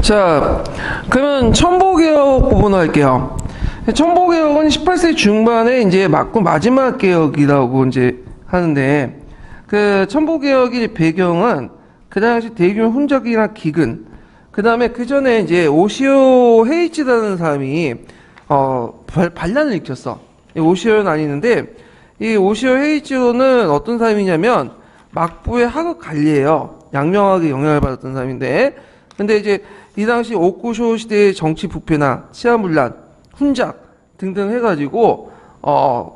자, 그러면 첨보개혁 부분을 할게요. 첨보개혁은 18세기 중반에 이제 맞고 마지막 개혁이라고 이제 하는데, 그 첨보개혁의 배경은 그 당시 대규모 훈적이나 기근, 그 다음에 그 전에 이제 오시오 헤이츠라는 사람이 반란을 일으켰어. 오시오는 아니는데, 이 오시오 헤이츠는 어떤 사람이냐면 막부의 하급 관리예요. 양명하게 영향을 받았던 사람인데, 근데 이제 이 당시 오쿠쇼 시대의 정치 부패나 치안문란, 훈작 등등 해가지고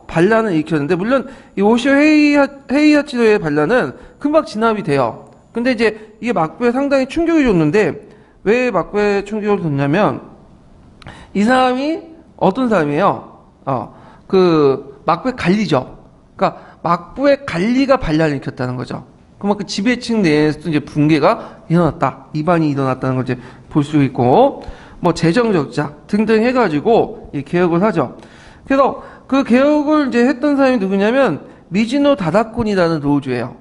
반란을 일으켰는데, 물론 이 오시오 헤이하치도의 반란은 금방 진압이 돼요. 근데 이제 이게 막부에 상당히 충격을 줬는데, 왜 막부에 충격을 줬냐면 이 사람이 어떤 사람이에요? 그 막부의 관리죠. 그러니까 막부의 관리가 반란을 일으켰다는 거죠. 그만큼 지배층 내에서도 이제 붕괴가 일어났다, 이반이 일어났다는 걸 이제 볼 수 있고, 뭐 재정 적자 등등 해가지고 이 개혁을 하죠. 그래서 그 개혁을 이제 했던 사람이 누구냐면 미즈노 다다콘이라는 로주예요.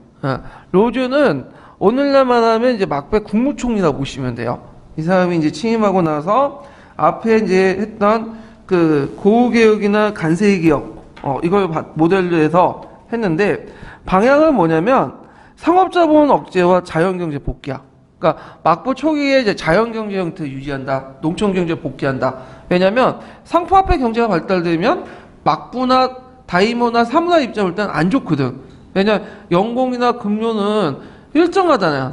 로주는 오늘날 말하면 이제 막부의 국무총리라고 보시면 돼요. 이 사람이 이제 취임하고 나서 앞에 이제 했던 그 고우개혁이나 간세개혁 이걸 모델로 해서 했는데, 방향은 뭐냐면 상업자본 억제와 자연경제 복귀야. 그러니까 막부 초기에 이제 자연경제 형태 유지한다, 농촌경제 복귀한다. 왜냐면 상포화폐 경제가 발달되면 막부나 다이모나 사무라 입장을 일단 안 좋거든. 왜냐면 연공이나 금료는 일정하잖아요.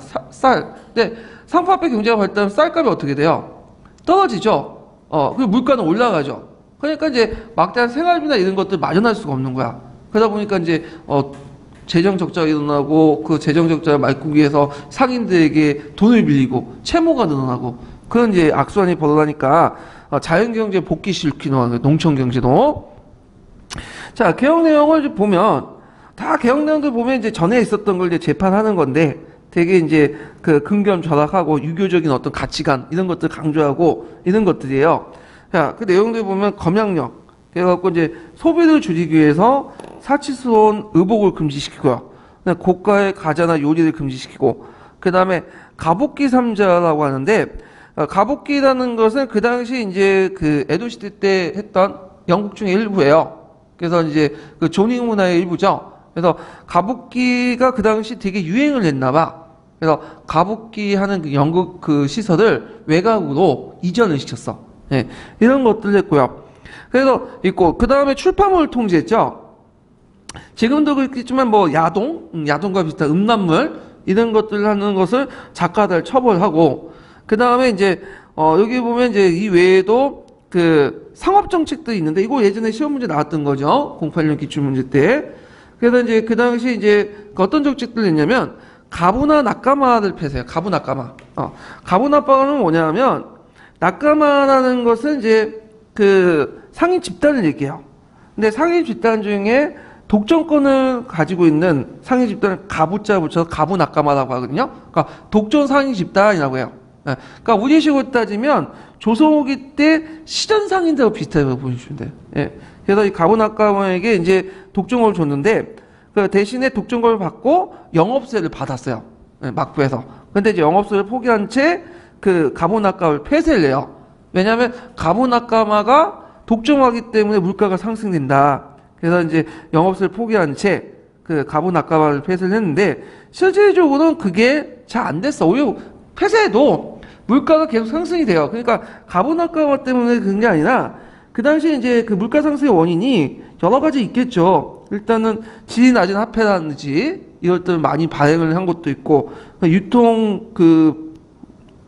근데 상포화폐 경제가 발달하면 쌀값이 어떻게 돼요? 떨어지죠. 그리고 물가는 올라가죠. 그러니까 이제 막대한 생활비나 이런 것들 마련할 수가 없는 거야. 그러다 보니까 이제 재정 적자가 일어나고, 그 재정 적자를 말꾸기 위해서 상인들에게 돈을 빌리고 채무가 늘어나고, 그런 이제 악순환이 벌어나니까 자연경제 복귀시키는 거예요. 농촌경제도. 자, 개혁 내용을 보면 다 개혁 내용들 보면 이제 전에 있었던 걸 이제 재판하는 건데, 되게 이제 그 근검 절약하고 유교적인 어떤 가치관 이런 것들 강조하고 이런 것들이에요. 자, 그 내용들 보면 검약력, 그래갖고 이제 소비를 줄이기 위해서 사치스러운 의복을 금지시키고요. 고가의 과자나 요리를 금지시키고, 그 다음에 가복기 삼자라고 하는데, 가복기라는 것은 그 당시 이제 그 에도 시대 때 했던 영국 중의 일부예요. 그래서 이제 그 조닝 문화의 일부죠. 그래서 가복기가 그 당시 되게 유행을 했나 봐. 그래서 가복기 하는 그 영국 그 시설을 외곽으로 이전을 시켰어. 네, 이런 것들 했고요. 그래서 있고, 그 다음에 출판물을 통제했죠. 지금도 그렇겠지만 뭐 야동과 비슷한 음란물 이런 것들 하는 것을 작가들 처벌하고, 그 다음에 이제 여기 보면 이제 이 외에도 그 상업 정책들이 있는데, 이거 예전에 시험 문제 나왔던 거죠. 08년 기출 문제 때. 그래서 이제 그 당시 이제 어떤 정책들이 있냐면 가부나 낙가마를 폐쇄해요. 가부 낙가마. 가부 낙가마는 뭐냐면, 낙가마라는 것은 이제 그 상인 집단을 얘기해요. 근데 상인 집단 중에 독점권을 가지고 있는 상인 집단을 가부자 붙여서 가부 낙가마라고 하거든요. 그러니까 독점 상인 집단이라고 해요. 그러니까 우리식으로 따지면 조선후기 때 시전 상인들하고 비슷하다고 보시면 돼요. 예. 그래서 이 가부 낙가마에게 이제 독점권을 줬는데, 그 대신에 독점권을 받고 영업세를 받았어요. 예, 막부에서. 근데 이제 영업세를 포기한 채 그 가부 낙가마를 폐쇄를 해요. 왜냐하면 가부 낙가마가 독점하기 때문에 물가가 상승된다. 그래서 이제 영업세를 포기한 채 그 가부 낙가마를 폐쇄를 했는데, 실질적으로는 그게 잘 안 됐어. 오히려 폐쇄해도 물가가 계속 상승이 돼요. 그러니까 가부 낙가마 때문에 그런 게 아니라, 그 당시에 이제 그 물가 상승의 원인이 여러 가지 있겠죠. 일단은 질이 낮은 화폐라든지 이것들 많이 발행을 한 것도 있고,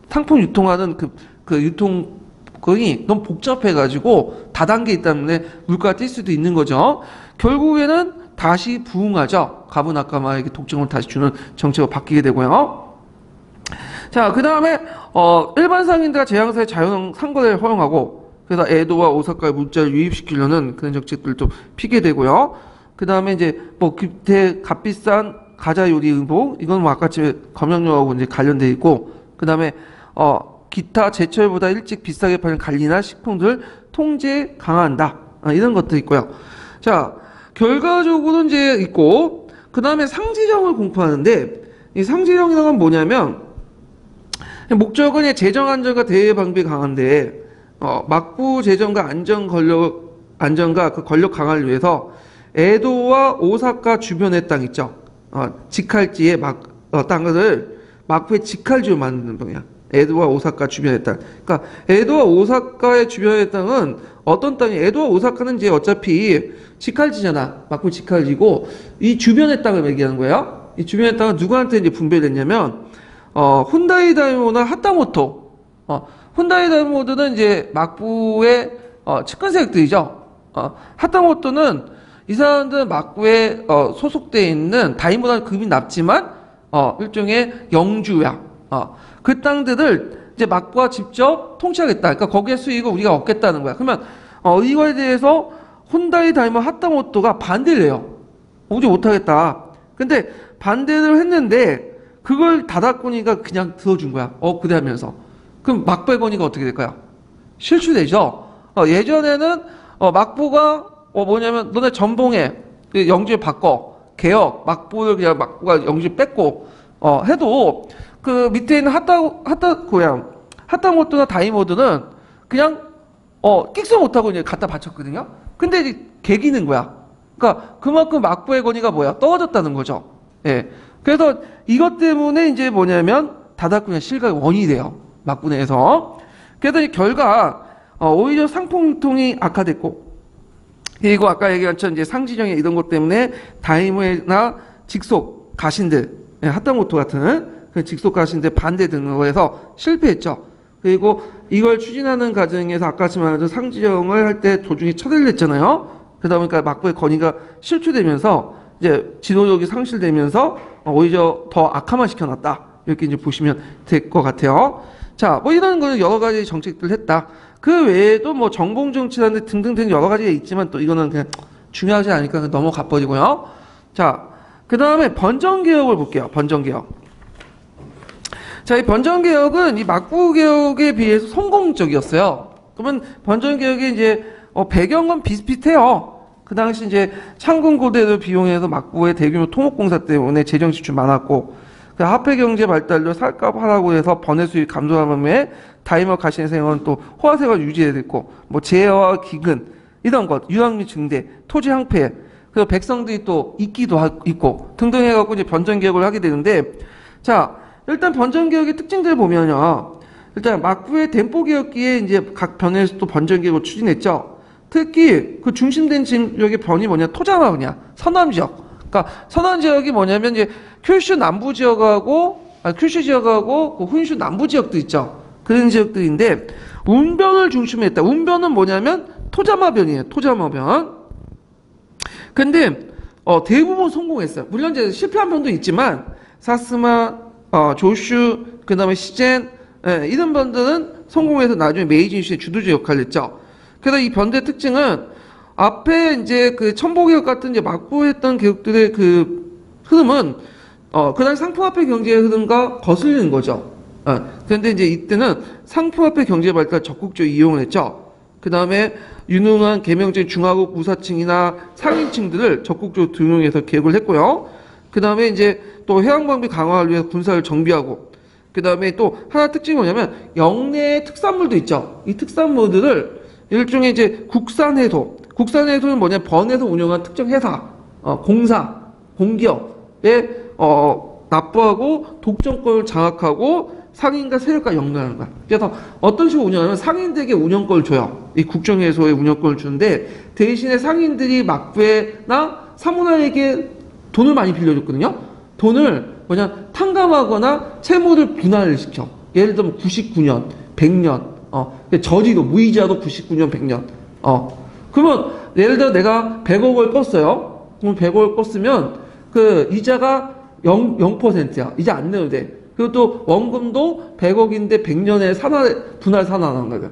상품 유통하는 그 유통 거의 너무 복잡해가지고 다단계 때문에 물가가 뛸 수도 있는 거죠. 결국에는 다시 부흥하죠. 가부 낙가마에게 독점을 다시 주는 정책으로 바뀌게 되고요. 자, 그 다음에 일반 상인들과 제왕사의 자유형 상거래를 허용하고, 그래서 에도와 오사카의 물자를 유입시키려는 그런 정책들도 피게 되고요. 그 다음에 이제 뭐 값비싼 가자 요리 의복, 이건 뭐 아까 검역료하고 이제 관련돼 있고, 그 다음에 기타 제철보다 일찍 비싸게 파는 관리나 식품들 통제 강화한다. 이런 것도 있고요. 자, 결과적으로 이제 있고, 그 다음에 상지령을 공포하는데, 이 상지령이라는 건 뭐냐면, 목적은 이제 재정 안전과 대외 방비 강화인데 막부 재정과 안전과 그 권력 강화를 위해서 에도와 오사카 주변의 땅 있죠. 직할지의 땅을 막부의 직할지로 만드는 거야. 에도와 오사카 주변의 땅. 그러니까 에도와 오사카의 주변의 땅은 어떤 땅이? 에도와 오사카는 이제 어차피 직할지잖아. 막부 직할지고 이 주변의 땅을 얘기하는 거예요. 이 주변의 땅은 누구한테 이제 분배됐냐면 훈다이 다이모나 하타모토. 훈다이 다이모토는 이제 막부의 측근 세력들이죠. 하타모토는 이 사람들은 막부에 소속되어 있는 다이모나 급이 낮지만 일종의 영주야. 그 땅들을 이제 막부가 직접 통치하겠다. 그러니까 거기에 수익을 우리가 얻겠다는 거야. 그러면 이거에 대해서 혼다이 다이모 하타모토가 반대를 해요. 오지 못하겠다. 근데 반대를 했는데 그걸 다다꾸니가 그냥 들어준 거야. 그래 하면서. 그럼 막부의 권위가 어떻게 될까요? 실추되죠. 예전에는 막부가 뭐냐면 너네 전봉에 그 영주에 바꿔 개혁 막부를 그냥 막부가 영주 뺏고 해도 그 밑에 있는 하타모토나 다이모드는 그냥 끽소 못하고 이제 갖다 바쳤거든요. 근데 이제 개기는 거야. 그러니까 그만큼 막부의 권위가 뭐야? 떨어졌다는 거죠. 예. 그래서 이것 때문에 이제 뭐냐면 다다꾸냐 실각이 원인이 돼요. 막부 내에서. 그래서 이 결과 오히려 상품 유통이 악화됐고, 그리고 아까 얘기한 것처럼 이제 상지정의 이런 것 때문에 다이모나 직속 가신들, 하타모토 같은 그 직속 가신들 반대 등으로 해서 실패했죠. 그리고 이걸 추진하는 과정에서 아까 말한 상지정을 할 때 도중에 처리를 했잖아요. 그러다 보니까 막부의 권위가 실추되면서 이제 지도력이 상실되면서 오히려 더 악화만 시켜놨다. 이렇게 이제 보시면 될 것 같아요. 자, 뭐 이런 거는 여러 가지 정책들을 했다. 그 외에도 뭐 정봉정치라는 등등등 여러 가지가 있지만 또 이거는 그냥 중요하지 않으니까 그냥 넘어가 버리고요. 자, 그 다음에 번정개혁을 볼게요. 번정개혁. 자, 이 번정개혁은 이 막부개혁에 비해서 성공적이었어요. 그러면 번정개혁이 이제 배경은 비슷비슷해요. 그 당시 이제 창군고대를 비용해서 막부의 대규모 토목공사 때문에 재정 지출 많았고, 그 화폐 경제 발달로 살값 하라고 해서 번외 수익 감소함에 다이머 가신의 생활은 또 호화생활 유지해야됐고, 뭐 재해와 기근 이런 것, 유학 및 증대, 토지 항폐, 그리고 백성들이 또 있기도 있고 등등 해갖고 이제 번정개혁을 하게 되는데, 자, 일단 번정개혁의 특징들을 보면요, 일단 막부의 댐포개혁기에 이제 각 변에서 또 번정개혁을 추진했죠. 특히 그 중심된 지역의 변이 뭐냐, 토자마을이냐, 서남지역. 그러니까 서남지역이 뭐냐면 이제 큐슈 남부 지역하고 큐슈 지역하고 그 훈슈 남부 지역도 있죠. 그런 지역들인데 운변을 중심으로 했다. 운변은 뭐냐면 토자마변이에요. 토자마변. 근데 대부분 성공했어요. 물론 이제 실패한 변도 있지만 사스마, 조슈, 그다음에 시젠 이런 변들은 성공해서 나중에 메이지 시의 주도적 역할을 했죠. 그래서 이 변대의 특징은 앞에 이제 그 첨보개혁 같은 이제 막부했던 개혁들의 그 흐름은 그 당시 상품화폐 경제의 흐름과 거슬리는 거죠. 그런데 이제 이때는 상품화폐 경제 발달 적극적으로 이용을 했죠. 그 다음에 유능한 개명적인 중하국 우사층이나 상인층들을 적극적으로 등용해서 개혁을 했고요. 그 다음에 이제 또 해양방비 강화를 위해서 군사를 정비하고, 그 다음에 또 하나 특징이 뭐냐면 영내의 특산물도 있죠. 이 특산물들을 일종의 이제 국산해소는 뭐냐, 번에서 운영한 특정 회사, 공사, 공기업에 납부하고 독점권을 장악하고 상인과 세력과 연결하는 거야. 그래서 어떤 식으로 운영하면 상인들에게 운영권을 줘요. 이 국정해소의 운영권을 주는데 대신에 상인들이 막부나 사문화에게 돈을 많이 빌려줬거든요. 돈을 뭐냐, 탕감하거나 채무를 분할을 시켜. 예를 들면 99년, 100년, 저지도 무이자도 99년, 100년. 그러면 예를 들어 내가 100억을 껐어요. 그럼 100억을 껐으면 그 이자가 0%야. 이자 안 내도 돼. 그리고 또 원금도 100억인데 100년에 분할 산화하는 거예요.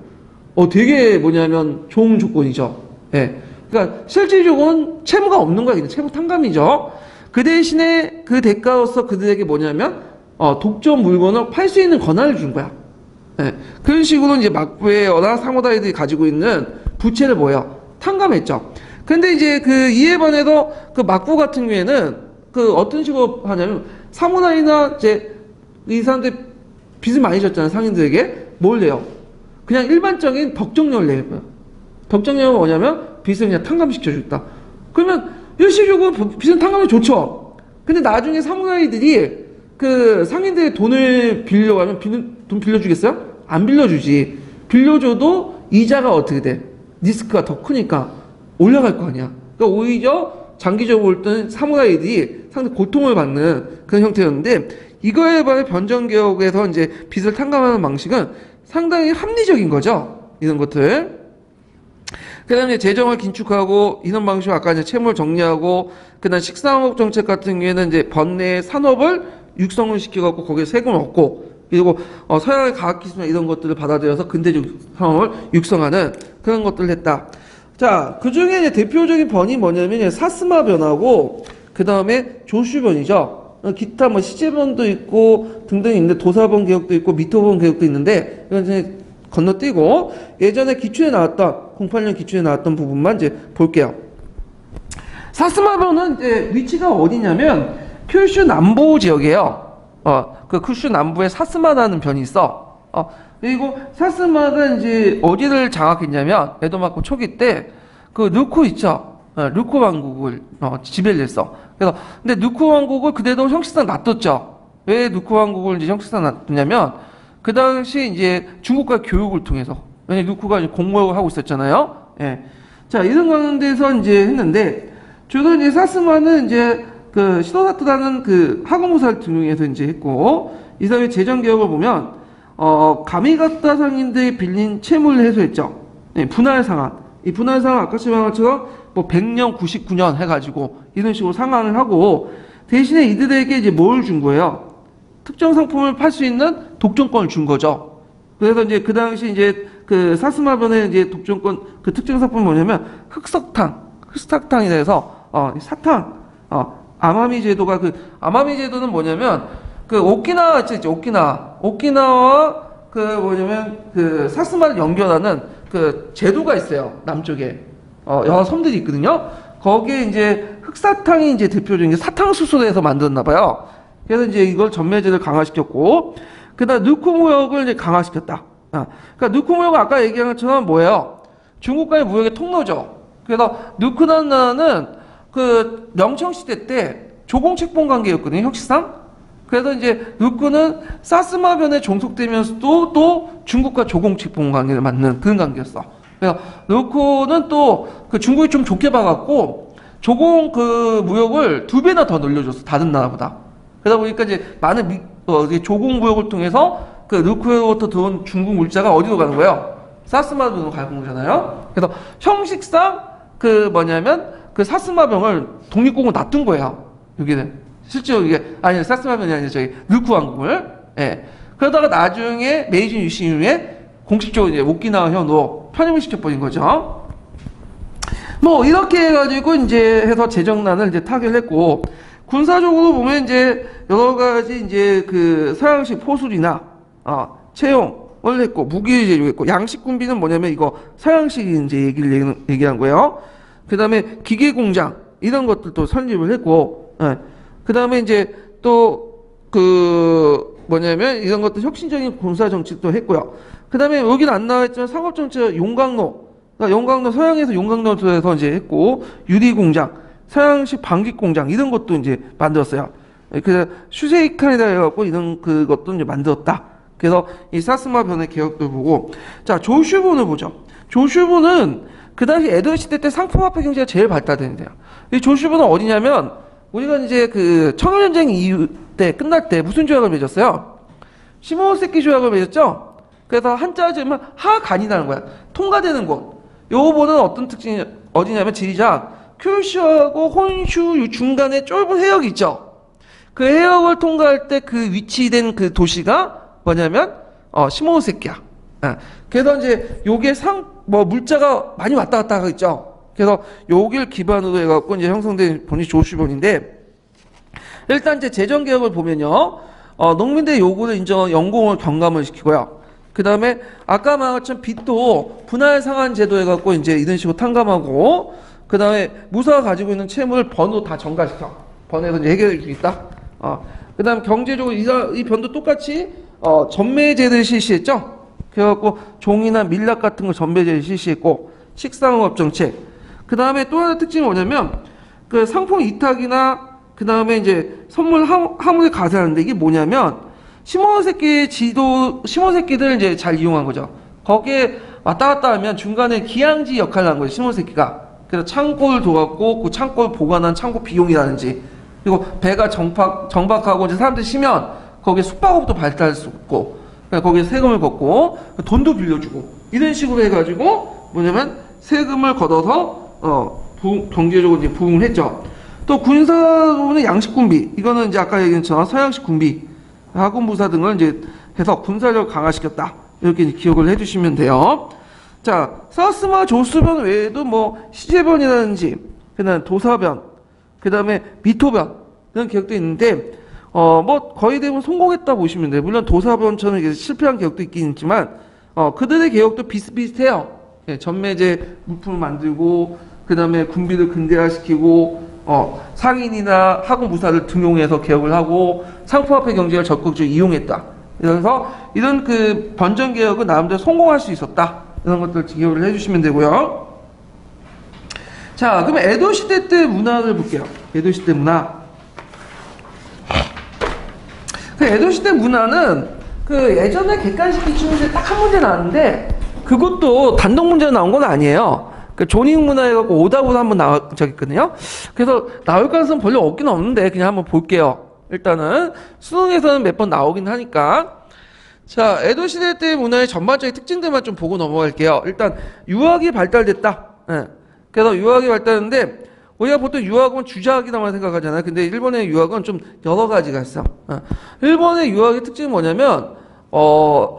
되게 뭐냐면 좋은 조건이죠. 예. 그러니까 실질적으로는 채무가 없는 거야. 그냥 채무 탕감이죠. 그 대신에 그 대가로서 그들에게 뭐냐면 독점 물건을 팔 수 있는 권한을 준 거야. 예. 그런 식으로 이제 막부의 사모다이들이 가지고 있는 부채를 뭐예요? 탕감했죠. 근데 이제 그 이에 반해서 그 막부 같은 경우에는 그 어떤 식으로 하냐면 사모나이나 이제 이 사람들 빚을 많이 졌잖아요. 상인들에게. 뭘 내요? 그냥 일반적인 덕정력을 내요. 덕정력은 뭐냐면 빚을 그냥 탕감시켜줬다. 그러면 일시적으로 빚은 탕감이 좋죠. 근데 나중에 사무라이들이 그 상인들의 돈을 빌려고 하면 돈 빌려주겠어요? 안 빌려주지. 빌려줘도 이자가 어떻게 돼? 리스크가 더 크니까 올라갈 거 아니야. 그러니까 오히려 장기적으로 볼 때는 사무라이들이 상당히 고통을 받는 그런 형태였는데, 이거에 반해 변정개혁에서 이제 빚을 탕감하는 방식은 상당히 합리적인 거죠. 이런 것들. 그 다음에 재정을 긴축하고, 이런 방식으로 아까 이제 채무를 정리하고, 그 다음 식상업 정책 같은 경우에는 이제 번뇌 산업을 육성을 시켜갖고 거기에 세금을 얻고, 그리고 서양의 과학기술이나 이런 것들을 받아들여서 근대적 산업을 육성하는 그런 것들을 했다. 자, 그 중에 이제 대표적인 번이 뭐냐면 사스마 변하고, 그 다음에 조슈변이죠. 기타 뭐 시제변도 있고 등등 있는데, 도사변 개혁도 있고 미토변 개혁도 있는데, 이건 이제 건너뛰고 예전에 기출에 나왔던 08년 기출에 나왔던 부분만 이제 볼게요. 사스마변은 이제 위치가 어디냐면 큐슈 남부 지역이에요. 그 큐슈 남부에 사스마라는 변이 있어. 그리고 사스마가 이제 어디를 장악했냐면 에도마코 초기 때 그 누쿠 있죠. 누쿠 왕국을 지배를 했어. 그래서 근데 누쿠 왕국을 그대로 형식상 놔뒀죠. 왜 누쿠 왕국을 이제 형식상 놔뒀냐면 그 당시 이제 중국과 교육을 통해서, 왜냐 누쿠가 이제 공무역을 하고 있었잖아요. 예. 자, 이런 가운데서 이제 했는데, 주로 이제 사스마는 이제 그 시도사토라는 그 학원무사를 등용해서 이제 했고, 이 사람의 재정 개혁을 보면 가미가타 상인들이 빌린 채무를 해소했죠. 예, 분할 상환. 이 분할 상환 아까 말한 것처럼 뭐 100년, 99년 해가지고 이런 식으로 상환을 하고, 대신에 이들에게 이제 뭘 준 거예요? 특정 상품을 팔 수 있는 독점권을 준 거죠. 그래서 이제 그 당시 이제 그 사스마변의 이제 독점권, 그 특정 상품은 뭐냐면 흑석탕이라 해서 사탕, 아마미 제도가, 그 아마미 제도는 뭐냐면 그 오키나와 있지, 오키나와 그 뭐냐면 그 사스마를 연결하는 그 제도가 있어요. 남쪽에 여러 섬들이 있거든요. 거기에 이제 흑사탕이 이제 대표적인 게 사탕수수에서 만들었나 봐요. 그래서 이제 이걸 전매제를 강화시켰고, 그다음 누쿠무역을 이제 강화시켰다. 그러니까 누쿠무역은 아까 얘기한 것처럼 뭐예요? 중국과의 무역의 통로죠. 그래서 누쿠나라는 그 명청시대 때 조공책봉 관계였거든요, 형식상. 그래서 이제 누쿠는 사스마변에 종속되면서도 또 중국과 조공책봉 관계를 맞는 그런 관계였어. 그래서 누쿠는 또 그 중국이 좀 좋게 봐갖고 조공 그 무역을 2배나 더 늘려줬어, 다른 나라보다. 그러다 보니까 이제 많은 조공 무역을 통해서 그 누쿠로부터 들어온 중국 물자가 어디로 가는 거예요? 사스마변으로 가는 거잖아요. 그래서 형식상 그 뭐냐면 그 사스마병을 독립국으로 놔둔 거예요. 여기는 실제로 이게 아니 사스마변이 아니라 저기 누쿠 왕국을. 예. 그러다가 나중에 메이지 유신 이후에 공식적으로 이제 오키나와 현으로 편입을 시켜버린 거죠. 뭐 이렇게 해가지고 이제 해서 재정난을 이제 타결했고, 군사적으로 보면 이제 여러 가지 이제 그 서양식 포술이나 채용을 했고, 무기를 제조했고, 양식 군비는 뭐냐면 이거 서양식 이제 얘기한 거예요. 그 다음에 기계 공장 이런 것들도 설립을 했고, 그 다음에 이제 또 그 뭐냐면 이런 것도 혁신적인 군사 정책도 했고요. 그 다음에 여기는 안 나와있지만 상업 정책 용광로, 그러니까 용광로 서양에서 용광로에서 이제 했고, 유리 공장, 서양식 방귀 공장 이런 것도 이제 만들었어요. 그래서 슈세이칸이라 해갖고 이런 그것도 이제 만들었다. 그래서 이 사스마 변의 개혁도 보고, 자 조슈본을 보죠. 조슈본은 그 당시 에도 시대 때 상품화폐 경제가 제일 발달되는데요. 이 조슈본은 어디냐면 우리가 이제 그 청일전쟁 이후 때 끝날 때 무슨 조약을 맺었어요? 시모노세키 조약을 맺었죠. 그래서 한자로 지으면 하간이라는 거야. 통과되는 곳. 요거는 어떤 특징이 어디냐면 지리적 큐슈하고 혼슈 중간에 좁은 해역이 있죠. 그 해역을 통과할 때 그 위치된 그 도시가 뭐냐면 시모노세키야. 그래서 이제 요게 물자가 많이 왔다 갔다 하고 있죠. 그래서 요길 기반으로 해갖고 이제 형성된 본이 조슈본인데, 일단 이제 재정 개혁을 보면요, 농민들의 요구를 인정한 연공을 경감을 시키고요. 그 다음에 아까 말한 것처럼 빚도 분할 상환 제도 해갖고 이제 이런 식으로 탕감하고, 그 다음에 무사가 가지고 있는 채무를 번으로 다 전가시켜. 번에서 이제 해결해 주겠다. 그 다음 경제적으로 이 변도 똑같이 전매제를 실시했죠. 그래갖고 종이나 밀랍 같은 거 전매제를 실시했고, 식상업 정책. 그 다음에 또 하나 특징이 뭐냐면, 그 상품 이탁이나 그 다음에 이제 선물 하물에 가세하는데 이게 뭐냐면, 심어온 새끼들 이제 잘 이용한 거죠. 거기에 왔다 갔다 하면 중간에 기양지 역할을 한 거죠. 심어온 새끼가. 그래서 창고를 도왔고, 그 창고를 보관한 창고 비용이라든지, 그리고 배가 정박하고 이제 사람들이 쉬면 거기에 숙박업도 발달할 수 있고, 거기에 세금을 걷고, 돈도 빌려주고, 이런 식으로 해가지고, 뭐냐면 세금을 걷어서, 경제적으로 이제 부응을 했죠. 또 군사로는 양식군비, 이거는 이제 아까 얘기한 것처럼 서양식 군비, 하군부사 등을 이제 해서 군사력을 강화시켰다. 이렇게 이제 기억을 해주시면 돼요. 자, 사스마 조수변 외에도 뭐 시제변이라든지, 그 다음에 도사변, 그 다음에 미토변, 이런 개혁도 있는데, 뭐 거의 대부분 성공했다 보시면 돼요. 물론 도사변처럼 실패한 개혁도 있긴 있지만, 그들의 개혁도 비슷비슷해요. 예, 전매제 물품을 만들고, 그 다음에 군비를 근대화시키고, 상인이나 하군부사를 등용해서 개혁을 하고 상품화폐 경제를 적극적으로 이용했다. 그래서 이런 그 변전 개혁은 나름대로 성공할 수 있었다. 이런 것들 기억을 해주시면 되고요. 자, 그럼 에도 시대 때 문화를 볼게요. 에도 시대 문화. 그 에도 시대 문화는 그 예전에 객관식 기출문제 딱 한 문제 나왔는데 그것도 단독 문제로 나온 건 아니에요. 그 조닝 문화 해갖고 오답으로 한번 나온 적이 있거든요. 그래서 나올 가능성 별로 없긴 없는데 그냥 한번 볼게요. 일단은 수능에서는 몇 번 나오긴 하니까. 자, 에도 시대 때 문화의 전반적인 특징들만 좀 보고 넘어갈게요. 일단 유학이 발달됐다. 예. 그래서 유학이 발달했는데 우리가 보통 유학은 주작이라고 생각하잖아요. 근데 일본의 유학은 좀 여러 가지가 있어. 일본의 유학의 특징은 뭐냐면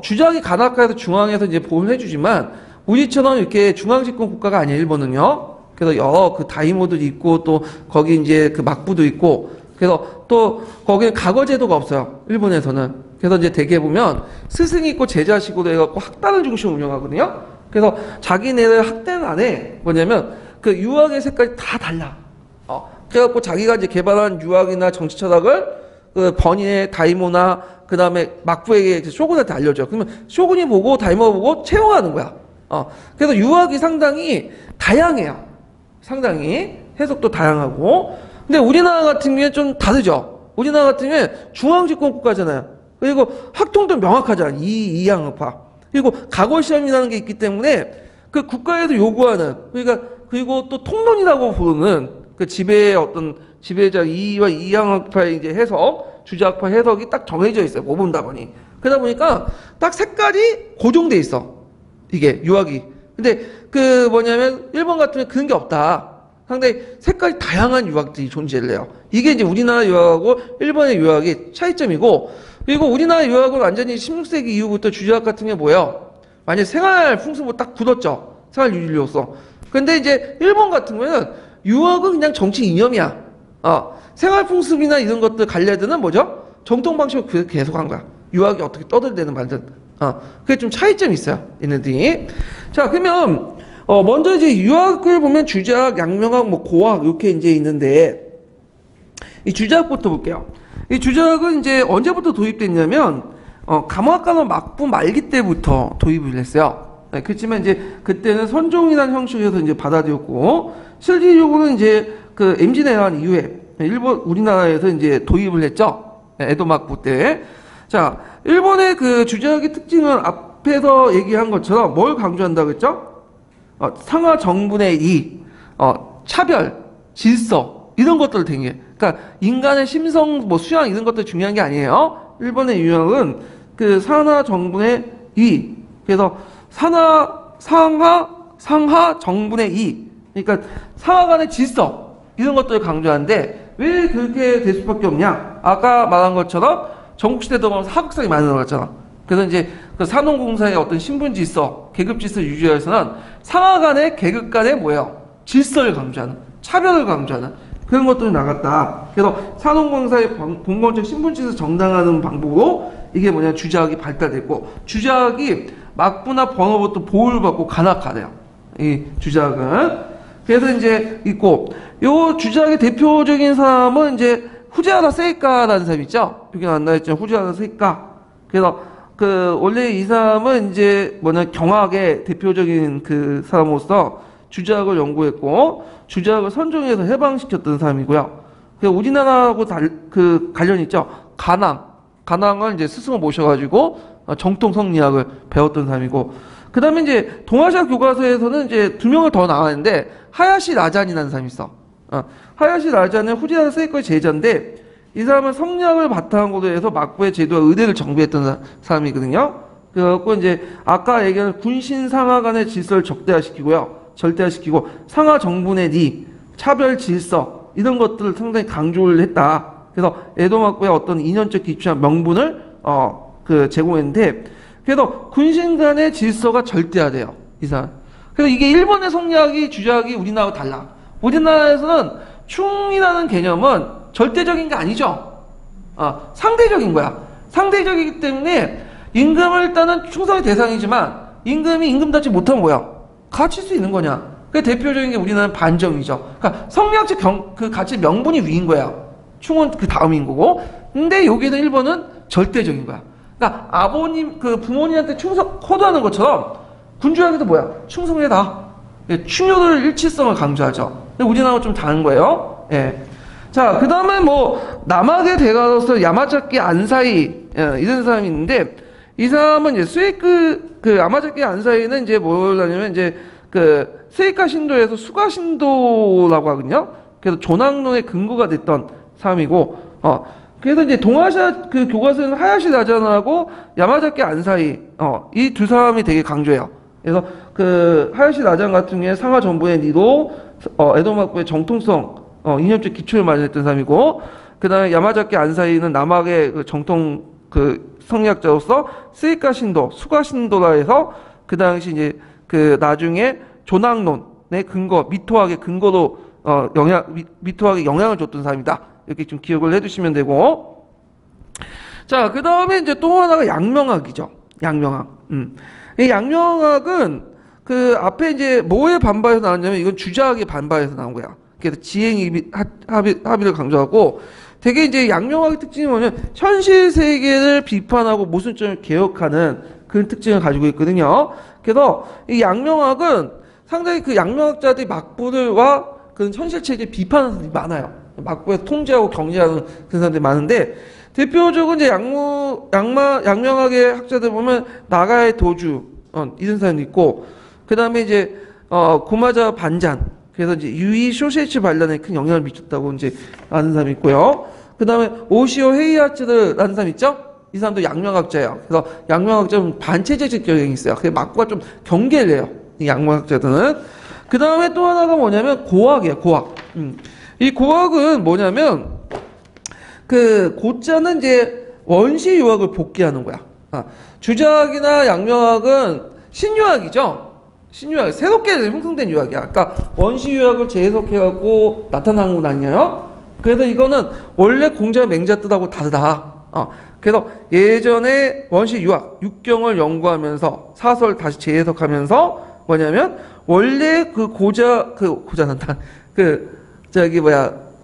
주작이 가나카에서 중앙에서 이제 보호를 해주지만 우리처럼 이렇게 중앙집권 국가가 아니에요, 일본은요. 그래서 여러 그 다이모들이 있고, 또 거기 이제 그 막부도 있고, 그래서 또 거기는 과거제도가 없어요, 일본에서는. 그래서 이제 대개 보면 스승이 있고 제자식으로 해갖고 학단을 중심으로 운영하거든요. 그래서 자기네들 학단 안에 뭐냐면 그 유학의 색깔이 다 달라. 그래갖고 자기가 이제 개발한 유학이나 정치 철학을 그 번인의 다이모나 그 다음에 막부에게 쇼군한테 알려줘요. 그러면 쇼군이 보고 다이모가 보고 채용하는 거야. 그래서 유학이 상당히 다양해요. 상당히 해석도 다양하고. 근데 우리나라 같은 경우에 좀 다르죠. 우리나라 같은 경우에 중앙집권 국가잖아요. 그리고 학통도 명확하잖아요. 이양파. 그리고 가골시험이라는 게 있기 때문에 그 국가에서 요구하는, 그리고 또 통론이라고 부르는 그 지배의 어떤 지배자 이와 이양파의 이제 해석, 주작파 해석이 딱 정해져 있어요. 모범답안이. 그러다 보니까 딱 색깔이 고정돼 있어. 이게 유학이. 근데 그 뭐냐면 일본 같은 경우에 그런 게 없다. 상당히 색깔이 다양한 유학들이 존재를 해요. 이게 이제 우리나라 유학하고 일본의 유학의 차이점이고, 그리고 우리나라 유학은 완전히 16세기 이후부터 주작 같은 게 뭐예요? 완전 생활 풍습으로 딱 굳었죠. 생활 유지로서. 근데 이제 일본 같은 경우에는 유학은 그냥 정치 이념이야. 생활 풍습이나 이런 것들 관련해서는 뭐죠? 정통 방식으로 계속한 거야. 유학이 어떻게 떠들대는 말든. 그게 좀 차이점이 있어요, 얘네들이. 자, 그러면, 먼저 이제 유학을 보면 주작, 양명학, 뭐 고학, 이렇게 이제 있는데, 이 주작부터 볼게요. 이 주작은 이제 언제부터 도입됐냐면, 감화가는 막부 말기 때부터 도입을 했어요. 네, 그렇지만 이제 그때는 선종이라는 형식에서 이제 받아들였고, 실질적으로는 이제 그 MZ 내란 이후에 우리나라에서 이제 도입을 했죠. 네, 에도 막부 때. 자, 일본의 그 주작의 특징은 앞에서 얘기한 것처럼 뭘 강조한다고 했죠? 상하 정분의 이, 차별, 질서, 이런 것들을 되게. 그러니까 인간의 심성, 뭐 수양 이런 것들 중요한 게 아니에요. 일본의 유형은 그 상하 정분의 이. 그래서 상하 정분의 이. 그러니까 상하 간의 질서, 이런 것들을 강조하는데 왜 그렇게 될 수밖에 없냐? 아까 말한 것처럼 전국시대도 보면 하극상이 많이 나왔잖아. 그래서 이제 그 산업공사의 어떤 신분 질서, 계급 질서 유지하기 위해서는 상하 간의 계급 간의 뭐예요? 질서를 강조하는, 차별을 강조하는 그런 것들이 나갔다. 그래서 산업공사의 공공적 신분 질서 정당화하는 방법으로 이게 뭐냐, 주작이 발달됐고, 주작이 막부나 번호부터 보호를 받고 간악화돼요. 이 주작은. 그래서 이제 있고, 요 주작의 대표적인 사람은 이제 후지하라 세이카라는 사람 있죠? 여기 안 나와있죠? 후지하라 세이카. 그래서 원래 이 사람은 이제 경학의 대표적인 그 사람으로서 주작을 연구했고, 주작을 선종해서 해방시켰던 사람이고요. 우리나라하고 관련 있죠. 가낭을 이제 스승을 모셔가지고 정통 성리학을 배웠던 사람이고, 그 다음에 이제 동아시아 교과서에서는 이제 두 명을 더 나왔는데, 하야시 라잔이라는 사람이 있어. 하야시 라잔은 후지나라 세이코의 제자인데, 이 사람은 성리학을 바탕으로 해서 막부의 제도와 의대를 정비했던 사람이거든요. 그래갖고 이제 아까 얘기한 군신 상하 간의 질서를 절대화시키고 상하 정분의 리, 차별 질서 이런 것들을 상당히 강조를 했다. 그래서 에도 막부의 어떤 이념적 기초한 명분을 제공했는데, 그래서 군신 간의 질서가 절대화돼요. 이 사람. 그래서 이게 일본의 성리학이 주작이 우리나라와 달라. 우리나라에서는 충이라는 개념은 절대적인 게 아니죠. 상대적인 거야. 상대적이기 때문에 임금을 일단은 충성의 대상이지만 임금이 임금답지 못하면 뭐야? 갇힐 수 있는 거냐? 그 대표적인 게 우리나라는 반정이죠. 그러니까 성리학적 그 가치 명분이 위인 거야. 충은 그 다음인 거고. 근데 여기는 일본은 절대적인 거야. 그러니까 부모님한테 충성 호도하는 것처럼 군주에게도 뭐야? 충성해다. 충효를 일치성을 강조하죠. 근데 우리나라와 좀 다른 거예요. 예. 자, 그 다음에 남학의 대가로서 야마자키 안사이, 이런 사람이 있는데, 이 사람은 이제 야마자키 안사이는 이제 뭘 하냐면, 이제 스에이카 신도에서 수가 신도라고 하거든요. 그래서 조낙론의 근거가 됐던 사람이고, 그래서 이제 동아시아 교과서는 하야시 라잔하고 야마자키 안사이, 이 두 사람이 되게 강조해요. 그래서 하야시 라잔 같은 경우에 상하 정부의 리도, 에도 막부의 정통성, 이념적 기초를 마련했던 사람이고, 그 다음에 야마자키 안사이는 남학의 정통 성리학자로서 스에이카 신도, 수가 신도라 해서 그 당시 이제 나중에 조낙론의 근거, 미토학의 근거로 미토학에 영향을 줬던 사람이다. 이렇게 좀 기억을 해두시면 되고, 자, 그 다음에 이제 또 하나가 양명학이죠. 양명학. 이 양명학은 앞에 이제 뭐에 반발해서 나왔냐면 이건 주자학의 반발해서 나온 거야. 그래서 지행 합의를 강조하고, 되게 이제 양명학의 특징이 뭐냐면 현실 세계를 비판하고 모순점을 개혁하는 그런 특징을 가지고 있거든요. 그래서 이 양명학은 상당히 양명학자들이 막부와 그런 현실 체제를 비판하는 사람들이 많아요. 막부에서 통제하고 경제하는 그런 사람들이 많은데, 대표적으로 이제 양명학의 학자들 보면 나가의 도주, 이런 사람도 있고, 그 다음에 이제 고마자 반잔, 그래서 이제 유이 쇼세이치 반란에 큰 영향을 미쳤다고 이제 아는 사람이 있고요. 그 다음에 오시오 헤이아츠라는 사람 있죠? 이 사람도 양명학자예요. 그래서 양명학자는 반체제적 경향이 있어요. 그래서 막부가 좀 경계를 해요. 이 양명학자들은. 그 다음에 또 하나가 뭐냐면 고학이에요. 고학. 이 고학은 뭐냐면 고자는 이제 원시 유학을 복귀하는 거야. 주자학이나 양명학은 신유학이죠. 신유학, 새롭게 형성된 유학이야. 그러니까 원시 유학을 재해석해갖고 나타난 건 아니에요. 그래서 이거는 원래 공자 맹자 뜻하고 다르다. 그래서 예전에 원시 유학, 육경을 연구하면서 사설 다시 재해석하면서 뭐냐면 원래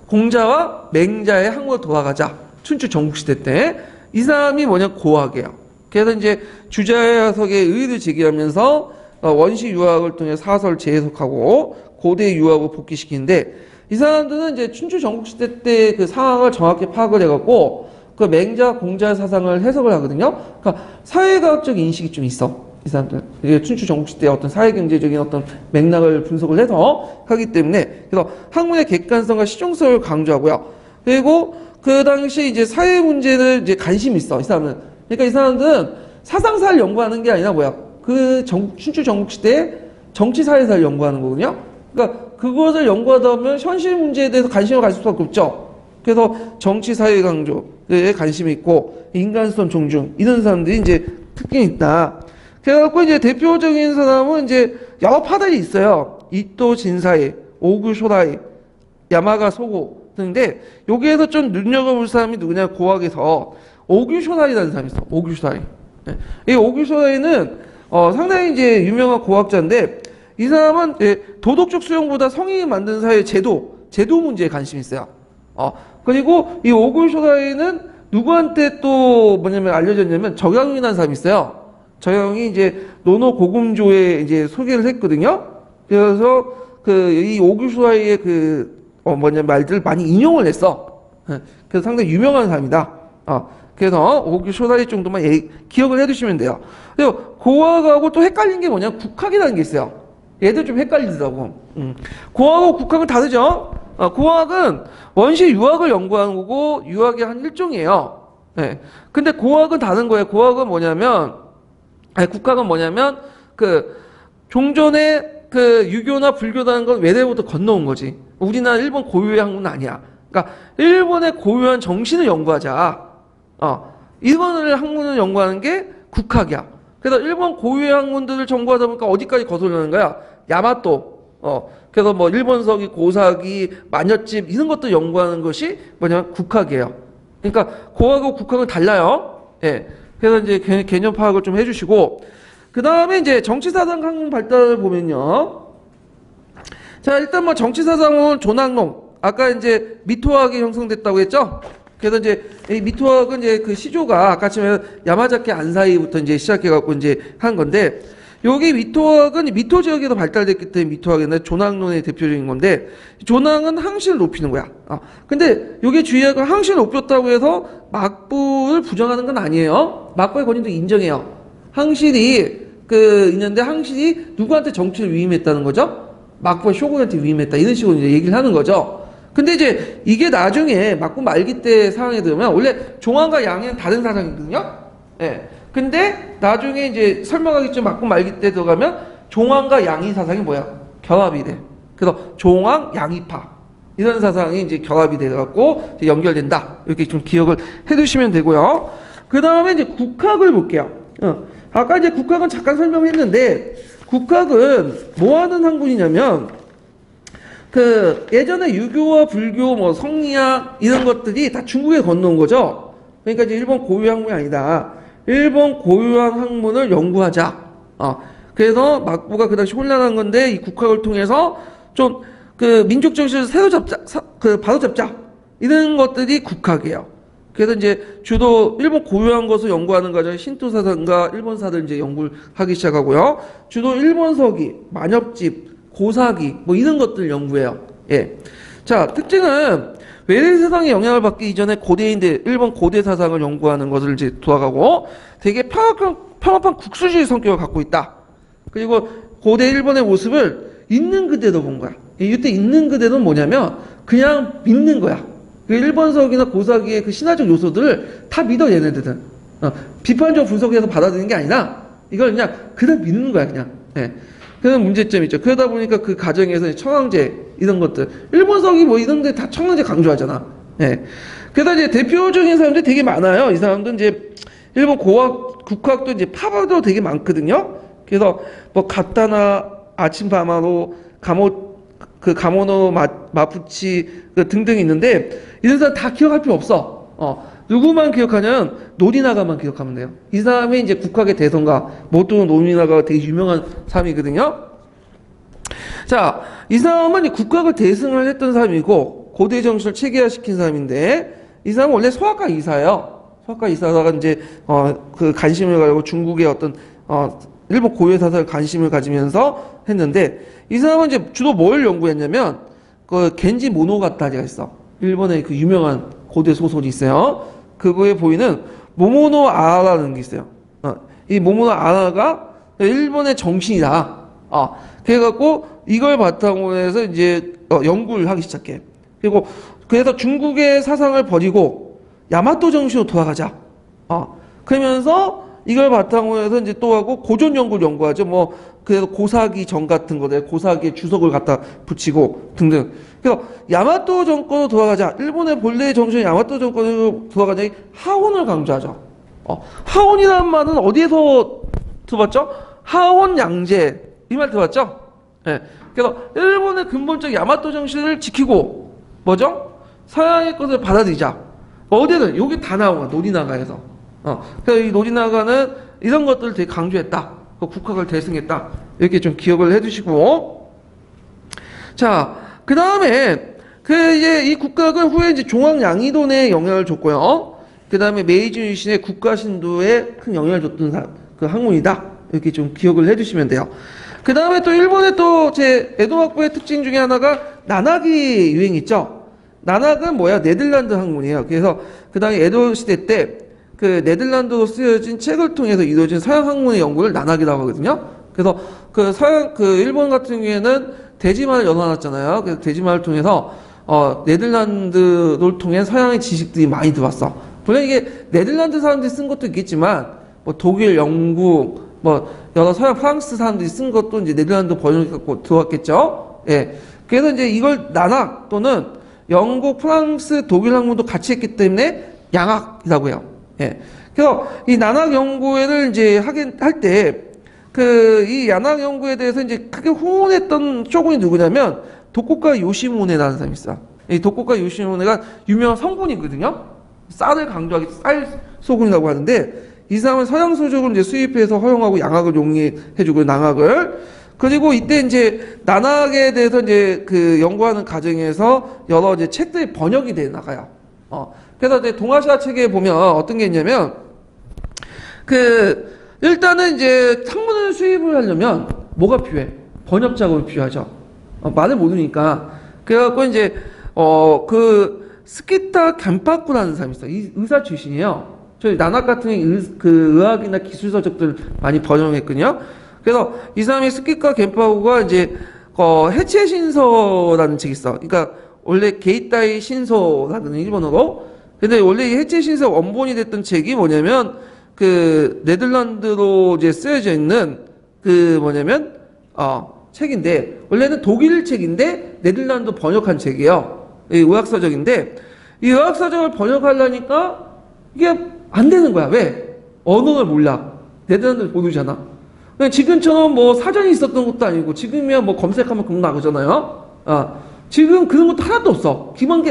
공자와 맹자의 항구를 도와가자. 춘추 전국시대 때. 이 사람이 고학이에요. 그래서 이제 주자석의 의의를 제기하면서 원시 유학을 통해 사설 재해석하고 고대 유학을 복귀시키는데, 이 사람들은 이제 춘추 전국시대 때 그 상황을 정확히 파악을 해갖고 맹자 공자 사상을 해석을 하거든요. 그러니까 사회과학적 인식이 좀 있어. 이 사람들. 이게 춘추 전국시대의 어떤 사회경제적인 어떤 맥락을 분석을 해서 하기 때문에, 그래서 학문의 객관성과 실용성을 강조하고요. 그리고 그 당시 이제 사회 문제를 이제 관심이 있어. 이 사람은. 그러니까 이 사람들은 사상사를 연구하는 게 아니라 춘추 전국시대의 정치사회사를 연구하는 거거든요. 그러니까 그것을 연구하다 보면 현실 문제에 대해서 관심을 가질 수밖에 없죠. 그래서 정치사회 강조에 관심이 있고, 인간성 존중, 이런 사람들이 이제 특징이 있다. 그래갖고 이제 대표적인 사람은 이제 여러 파들이 있어요. 이토 진사이, 오구 쇼라이, 야마가 소고 등인데, 여기에서 좀 눈여겨볼 사람이 누구냐, 고학에서 오구 쇼라이라는 사람이 있어. 오구 쇼라이. 이 오구 쇼라이는 상당히 이제 유명한 고학자인데, 이 사람은 도덕적 수용보다 성인이 만든 사회의 제도 문제에 관심이 있어요. 그리고 이 오구 쇼라이는 누구한테 또 뭐냐면 알려졌냐면 정양이라는 사람이 있어요. 정양이 이제 노노 고금조에 이제 소개를 했거든요. 그래서 그 이 오규수와의 그 뭐냐면 말들을 많이 인용을 했어. 그래서 상당히 유명한 사람이다. 그래서 오규쇼다리 정도만 기억을 해두시면 돼요. 그리고 고학하고 또 헷갈린 게 뭐냐면 국학이라는 게 있어요. 얘들 좀 헷갈리더라고. 고학하고 국학은 다르죠. 고학은 원시 유학을 연구하는 거고 유학의 한 일종이에요. 네. 근데 고학은 다른 거예요. 고학은 뭐냐면 국학은 뭐냐면 그 종전에 그 유교나 불교라는 건 외래부터 건너온 거지. 우리나라 일본 고유의 학문은 아니야. 그러니까 일본의 고유한 정신을 연구하자. 일본의 학문을 연구하는 게 국학이야. 그래서 일본 고유의 학문들을 연구하다 보니까 어디까지 거슬러는 거야? 야마토. 그래서 뭐 일본서기, 고사기, 마녀집 이런 것도 연구하는 것이 뭐냐면 국학이에요. 그러니까 고하고 국학은 달라요. 예. 그래서 이제 개념 파악을 좀 해주시고 그 다음에 이제 정치사상 학문 발달을 보면요. 자 일단 뭐 정치사상은 조낙농 아까 이제 미토학이 형성됐다고 했죠. 그래서 이제 이 미토학은 이제 그 시조가 아까 치면 야마자키 안사이부터 이제 시작해갖고 이제 한 건데. 여기 미토학은 미토 지역에서 발달됐기 때문에 미토학인데 조낭론의 대표적인 건데 조낭은 항시를 높이는 거야. 근데 여기 주의할 건 항시를 높였다고 해서 막부를 부정하는 건 아니에요. 막부의 권위도 인정해요. 항실이 있는데 항실이 누구한테 정치를 위임했다는 거죠? 막부가 쇼군한테 위임했다 이런 식으로 이제 얘기를 하는 거죠. 근데 이제 이게 나중에 막부 말기 때 상황에 들으면 원래 종안과 양은 다른 사상이거든요. 예. 근데 나중에 이제 설명하겠지만 막부 말기 때 들어가면 종황과 양이 사상이 뭐야? 결합이 돼. 그래서 종황 양이파 이런 사상이 이제 결합이 돼갖고 연결된다. 이렇게 좀 기억을 해두시면 되고요. 그 다음에 이제 국학을 볼게요. 아까 이제 국학은 잠깐 설명했는데 국학은 뭐 하는 학문이냐면 그 예전에 유교와 불교 뭐 성리학 이런 것들이 다 중국에 건너온 거죠. 그러니까 이제 일본 고유 학문이 아니다. 일본 고유한 학문을 연구하자. 그래서 막부가 그 당시 혼란한 건데 이 국학을 통해서 좀 그 민족 정신을 새로 바로 잡자. 이런 것들이 국학이에요. 그래서 이제 주로 일본 고유한 것을 연구하는 과정에 신토 사상과 일본사들 이제 연구를 하기 시작하고요. 주로 일본서기, 만엽집, 고사기 뭐 이런 것들 연구해요. 예. 자, 특징은 외래 세상의 영향을 받기 이전에 고대인들, 일본 고대 사상을 연구하는 것을 이제 도와가고 되게 평합한 국수주의 성격을 갖고 있다. 그리고 고대 일본의 모습을 있는 그대로 본 거야. 이때 있는 그대로는 뭐냐면 그냥 믿는 거야. 그 일본서기나 고사기의 그 신화적 요소들을 다 믿어 얘네들은. 비판적 분석해서 받아들이는 게 아니라 이걸 그냥 믿는 거야 그냥. 예. 그런 문제점이 있죠. 그러다 보니까 그 과정에서 청황제 이런 것들 일본서기 뭐 이런 데 다 청황제 강조하잖아. 예. 그래서 이제 대표적인 사람들이 되게 많아요. 이 사람도 이제 일본 국학도 이제 파벌도 되게 많거든요. 그래서 뭐 가타나 아침바마로 가모노 마푸치 등등 있는데 이런 사람 다 기억할 필요 없어. 누구만 기억하냐면 노리나가만 기억하면 돼요. 이 사람이 이제 국학의 대성가, 모토 노리나가가 되게 유명한 사람이거든요. 자, 이 사람은 국학을 대승을 했던 사람이고 고대 정신을 체계화시킨 사람인데 이 사람은 원래 소아과 의사예요. 소아과 의사다가 이제 그 관심을 가지고 중국의 어떤 일본 고유의 사상에 관심을 가지면서 했는데 이 사람은 이제 주로 뭘 연구했냐면 그 겐지 모노가타리가 있어. 일본의 그 유명한 고대 소설이 있어요. 그거에 보이는 모모노 아라는 게 있어요. 이 모모노 아라가 일본의 정신이다. 그래갖고 이걸 바탕으로 해서 이제 연구를 하기 시작해. 그리고 그래서 중국의 사상을 버리고 야마토 정신으로 돌아가자. 그러면서 이걸 바탕으로 해서 이제 또 하고 고전 연구를 연구하죠. 뭐 그래서 고사기 정 같은 거에 고사기의 주석을 갖다 붙이고 등등. 그래서 야마토 정권으로 돌아가자. 일본의 본래의 정신이 야마토 정권으로 돌아가자. 하원을 강조하죠. 하원이라는 말은 어디에서 들어봤죠? 하원 양제 이 말 들어봤죠? 네. 그래서 일본의 근본적 야마토 정신을 지키고 뭐죠? 서양의 것을 받아들이자. 어디든 여기 다 나온 거야. 노리나가에서. 그래서 이 노리나가는 이런 것들을 되게 강조했다. 국학을 대승했다. 이렇게 좀 기억을 해두시고. 자, 그 다음에 이제 이 국학은 후에 이제 종황 양이돈에 영향을 줬고요. 그 다음에 메이지 유신의 국가 신도에 큰 영향을 줬던 그 학문이다. 이렇게 좀 기억을 해주시면 돼요. 그 다음에 또 일본의 또 제 에도 학부의 특징 중에 하나가 나낙이 유행했죠. 나낙은 뭐야? 네덜란드 학문이에요. 그래서 그 다음에 에도 시대 때 그 네덜란드로 쓰여진 책을 통해서 이루어진 서양 학문의 연구를 나낙이라고 하거든요. 그래서 그 일본 같은 경우에는 대지말을 열어놨잖아요. 그래서 대지말을 통해서 네덜란드를 통해 서양의 지식들이 많이 들어왔어. 물론 이게 네덜란드 사람들이 쓴 것도 있겠지만 뭐 독일, 영국, 뭐 여러 서양 프랑스 사람들이 쓴 것도 이제 네덜란드 번역해 갖고 들어왔겠죠. 예. 그래서 이제 이걸 나낙 또는 영국, 프랑스, 독일 학문도 같이 했기 때문에 양학이라고 해요. 예. 그래서 이 나낙 연구회를 이제 할 때 이 야낙 연구에 대해서 이제 크게 후원했던 쇼군이 누구냐면 도쿠가 요시모네라는 사람이 있어. 이 도쿠가 요시모네가 유명한 성군이거든요. 쌀을 강조하기 쌀 소군이라고 하는데 이 사람은 서양 소적을 이제 수입해서 허용하고 양학을 용인해주고 나낙을 그리고 이때 이제 나낙에 대해서 이제 그 연구하는 과정에서 여러 이제 책들이 번역이 돼 나가요. 그래서 이제 동아시아 책에 보면 어떤 게 있냐면 일단은 이제 학문을 수입을 하려면 뭐가 필요해? 번역 작업이 필요하죠. 말을 모르니까. 그래갖고 이제, 스키타 겐파쿠라는 사람이 있어요. 이 의사 출신이에요. 저희 나낙 같은 의학이나 기술 서적들 많이 번역했거든요. 그래서 이 사람이 스키타 겐파쿠가 이제, 해체 신서라는 책이 있어. 그러니까 원래 게이타이 신서라는 일본어로. 근데 원래 이 해체 신서 원본이 됐던 책이 뭐냐면, 네덜란드로 이제 쓰여져 있는 책인데, 원래는 독일 책인데, 네덜란드 번역한 책이에요. 이 의학서적인데, 이 의학서적을 번역하려니까, 이게 안 되는 거야. 왜? 언어를 몰라. 네덜란드 모르잖아. 지금처럼 뭐 사전이 있었던 것도 아니고, 지금이야 뭐 검색하면 금방 나오잖아요. 지금 그런 것도 하나도 없어. 기반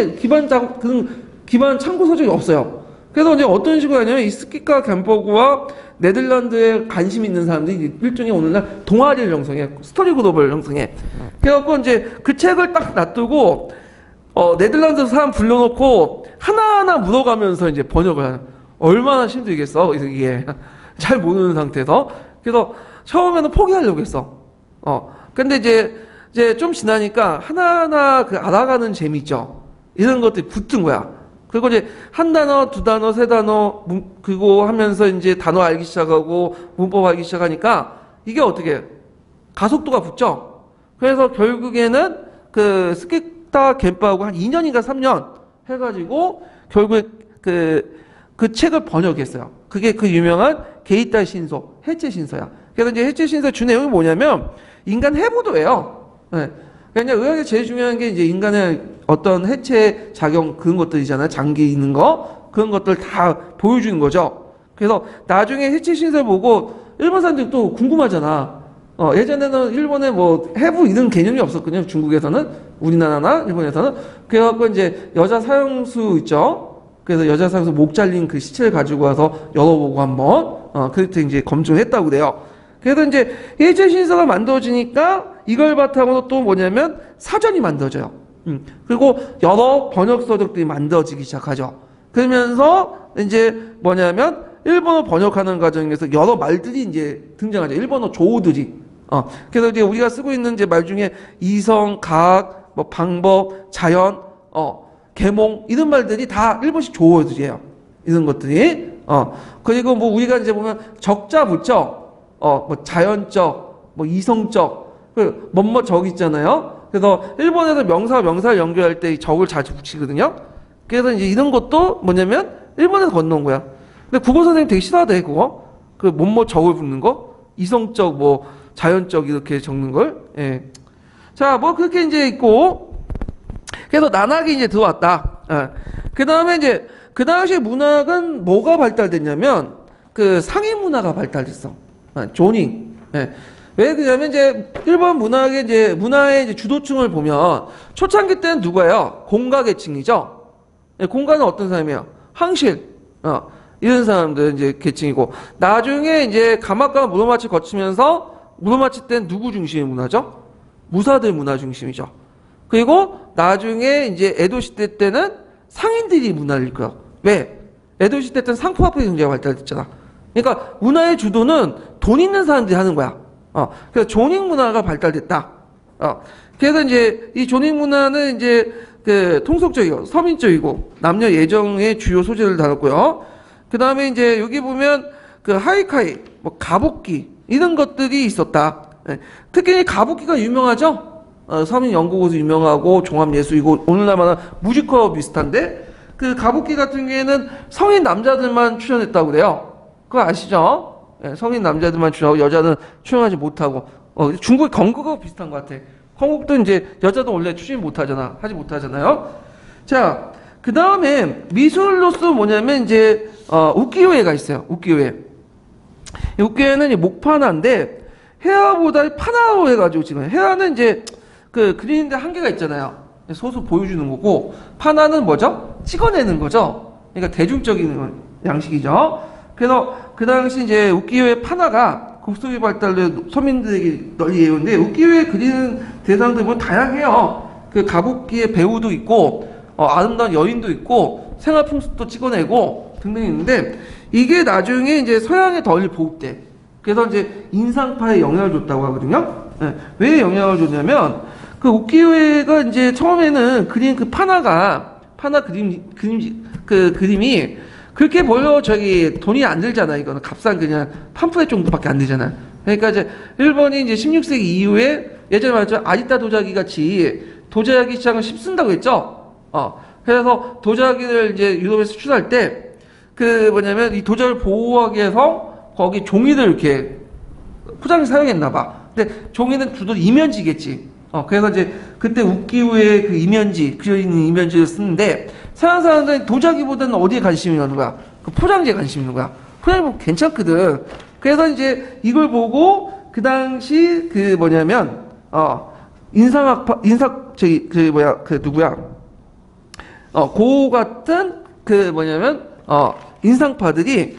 참고 서적이 없어요. 그래서 이제 어떤 식으로 하냐면 이 스키카 겐퍼구와 네덜란드에 관심 있는 사람들이 일종의 오늘날 동아리를 형성해. 스터디 그룹을 형성해. 그래갖고 이제 그 책을 딱 놔두고 네덜란드 사람 불러놓고 하나하나 물어가면서 이제 번역을 하는. 얼마나 힘들겠어. 그래서 이게 잘 모르는 상태에서. 그래서 처음에는 포기하려고 했어. 근데 이제 좀 지나니까 하나하나 알아가는 재미 있죠. 이런 것들이 붙은 거야. 그리고 이제 한 단어, 두 단어, 세 단어, 그거 하면서 이제 단어 알기 시작하고 문법 알기 시작하니까 이게 어떻게 가속도가 붙죠? 그래서 결국에는 스키타 겐파하고 한 2년인가 3년 해가지고 결국에 그 책을 번역했어요. 그게 그 유명한 게이타 신소, 해체 신서야. 그래서 이제 해체 신서 주 내용이 뭐냐면 인간 해부도예요. 네. 그러니까 의학에 제일 중요한 게 이제 인간의 어떤 해체 작용 그런 것들이잖아요. 장기 있는 거 그런 것들 다 보여주는 거죠. 그래서 나중에 해체 신설 보고 일본 사람들이 또 궁금하잖아. 예전에는 일본에 뭐 해부 이런 개념이 없었거든요. 중국에서는 우리나라나 일본에서는 그래갖고 이제 여자 사형수 있죠. 그래서 여자 사형수 목 잘린 그 시체를 가지고 와서 열어보고 한번 그때 이제 검증을 했다고 그래요. 그래서 이제 해체 신서가 만들어지니까 이걸 바탕으로 또 뭐냐면 사전이 만들어져요. 그리고 여러 번역 서적들이 만들어지기 시작하죠. 그러면서 이제 뭐냐면 일본어 번역하는 과정에서 여러 말들이 이제 등장하죠. 일본어 조어들이. 그래서 이제 우리가 쓰고 있는 이제 말 중에 이성, 각, 뭐 방법, 자연, 계몽 이런 말들이 다 일본식 조어들이에요. 이런 것들이. 그리고 뭐 우리가 이제 보면 적자 붙죠. 뭐 자연적, 뭐 이성적, 뭐뭐 적 있잖아요. 그래서 일본에서 명사를 연결할 때 적을 자주 붙이거든요. 그래서 이제 이런 것도 뭐냐면 일본에서 건너온 거야. 근데 국어 선생님 되게 싫어하대 그거. 뭐뭐 적을 붙는 거, 이성적, 뭐 자연적 이렇게 적는 걸. 예. 자, 뭐 그렇게 이제 있고. 그래서 나낙이 이제 들어왔다. 그 다음에 이제 그 당시 문학은 뭐가 발달됐냐면 상해 문화가 발달됐어. 조닝. 예. 왜 그러냐면 이제 일본 문화의 이제 주도층을 보면 초창기 때는 누구예요? 공가 계층이죠. 예, 공가는 어떤 사람이에요? 항실. 이런 사람들 이제 계층이고 나중에 이제 가마과 무로마치 거치면서 무로마치 때는 누구 중심의 문화죠? 무사들 문화 중심이죠. 그리고 나중에 이제 에도 시대 때는 상인들이 문화를 이끌어요. 왜? 에도 시대 때는 상품화폐 경제가 발달됐잖아. 그러니까 문화의 주도는 돈 있는 사람들이 하는 거야. 그래서 존익 문화가 발달됐다. 그래서 이제 이 존익 문화는 이제 그 통속적이고 서민적이고 남녀 예정의 주요 소재를 다뤘고요. 그 다음에 이제 여기 보면 그 하이카이, 뭐 가복기 이런 것들이 있었다. 특히 가복기가 유명하죠. 서민 연극으로도 유명하고 종합예술이고 오늘날마다 뮤지컬 비슷한데 그 가복기 같은 경우에는 성인 남자들만 출연했다고 그래요. 그거 아시죠? 성인 남자들만 출연하고 여자는 출연하지 못하고 중국의 건국하고 비슷한 것 같아. 건국도 이제 여자도 원래 출연 못하잖아. 하지 못하잖아요. 자, 그 다음에 미술로서 뭐냐면 이제 우키요에가 있어요. 우키요에. 우키요에는 목파나인데 해화보다 파나로 해가지고 지금 해화는 이제 그 그리는데 한계가 있잖아요. 소수 보여주는 거고 파나는 뭐죠? 찍어내는 거죠. 그러니까 대중적인 양식이죠. 그래서 그 당시 이제 우키요의 파나가 국소의 발달로 서민들에게 널리 예우는데 우키요에 그리는 대상들이 뭐 다양해요. 그 가복기의 배우도 있고 아름다운 여인도 있고 생활 풍습도 찍어내고 등등 있는데 이게 나중에 이제 서양에 덜 보급돼. 그래서 이제 인상파에 영향을 줬다고 하거든요. 왜 영향을 줬냐면 그 우키요에가 이제 처음에는 그린 그 파나 그림이 그렇게 별로 돈이 안 들잖아. 이거는 값싼 그냥 팜플렛 정도밖에 안 되잖아. 그러니까 이제 일본이 이제 16세기 이후에 예전에 말했죠. 아리따 도자기 같이 도자기 시장을 휩쓴다고 했죠. 그래서 도자기를 이제 유럽에 수출할 때 그 뭐냐면 이 도자기를 보호하기 위해서 거기 종이를 이렇게 포장해 사용했나 봐. 근데 종이는 주로 이면지겠지. 그래서 이제 그때 우키요의 그 이면지, 그려있는 이면지를 쓰는데 서양 사람들은 도자기보다는 어디에 관심이 가는 거야? 그 포장지에 관심이 있는 거야. 포장지 보면 괜찮거든. 그래서 이제 이걸 보고 그 당시 그 뭐냐면 고 같은 그 뭐냐면 인상파들이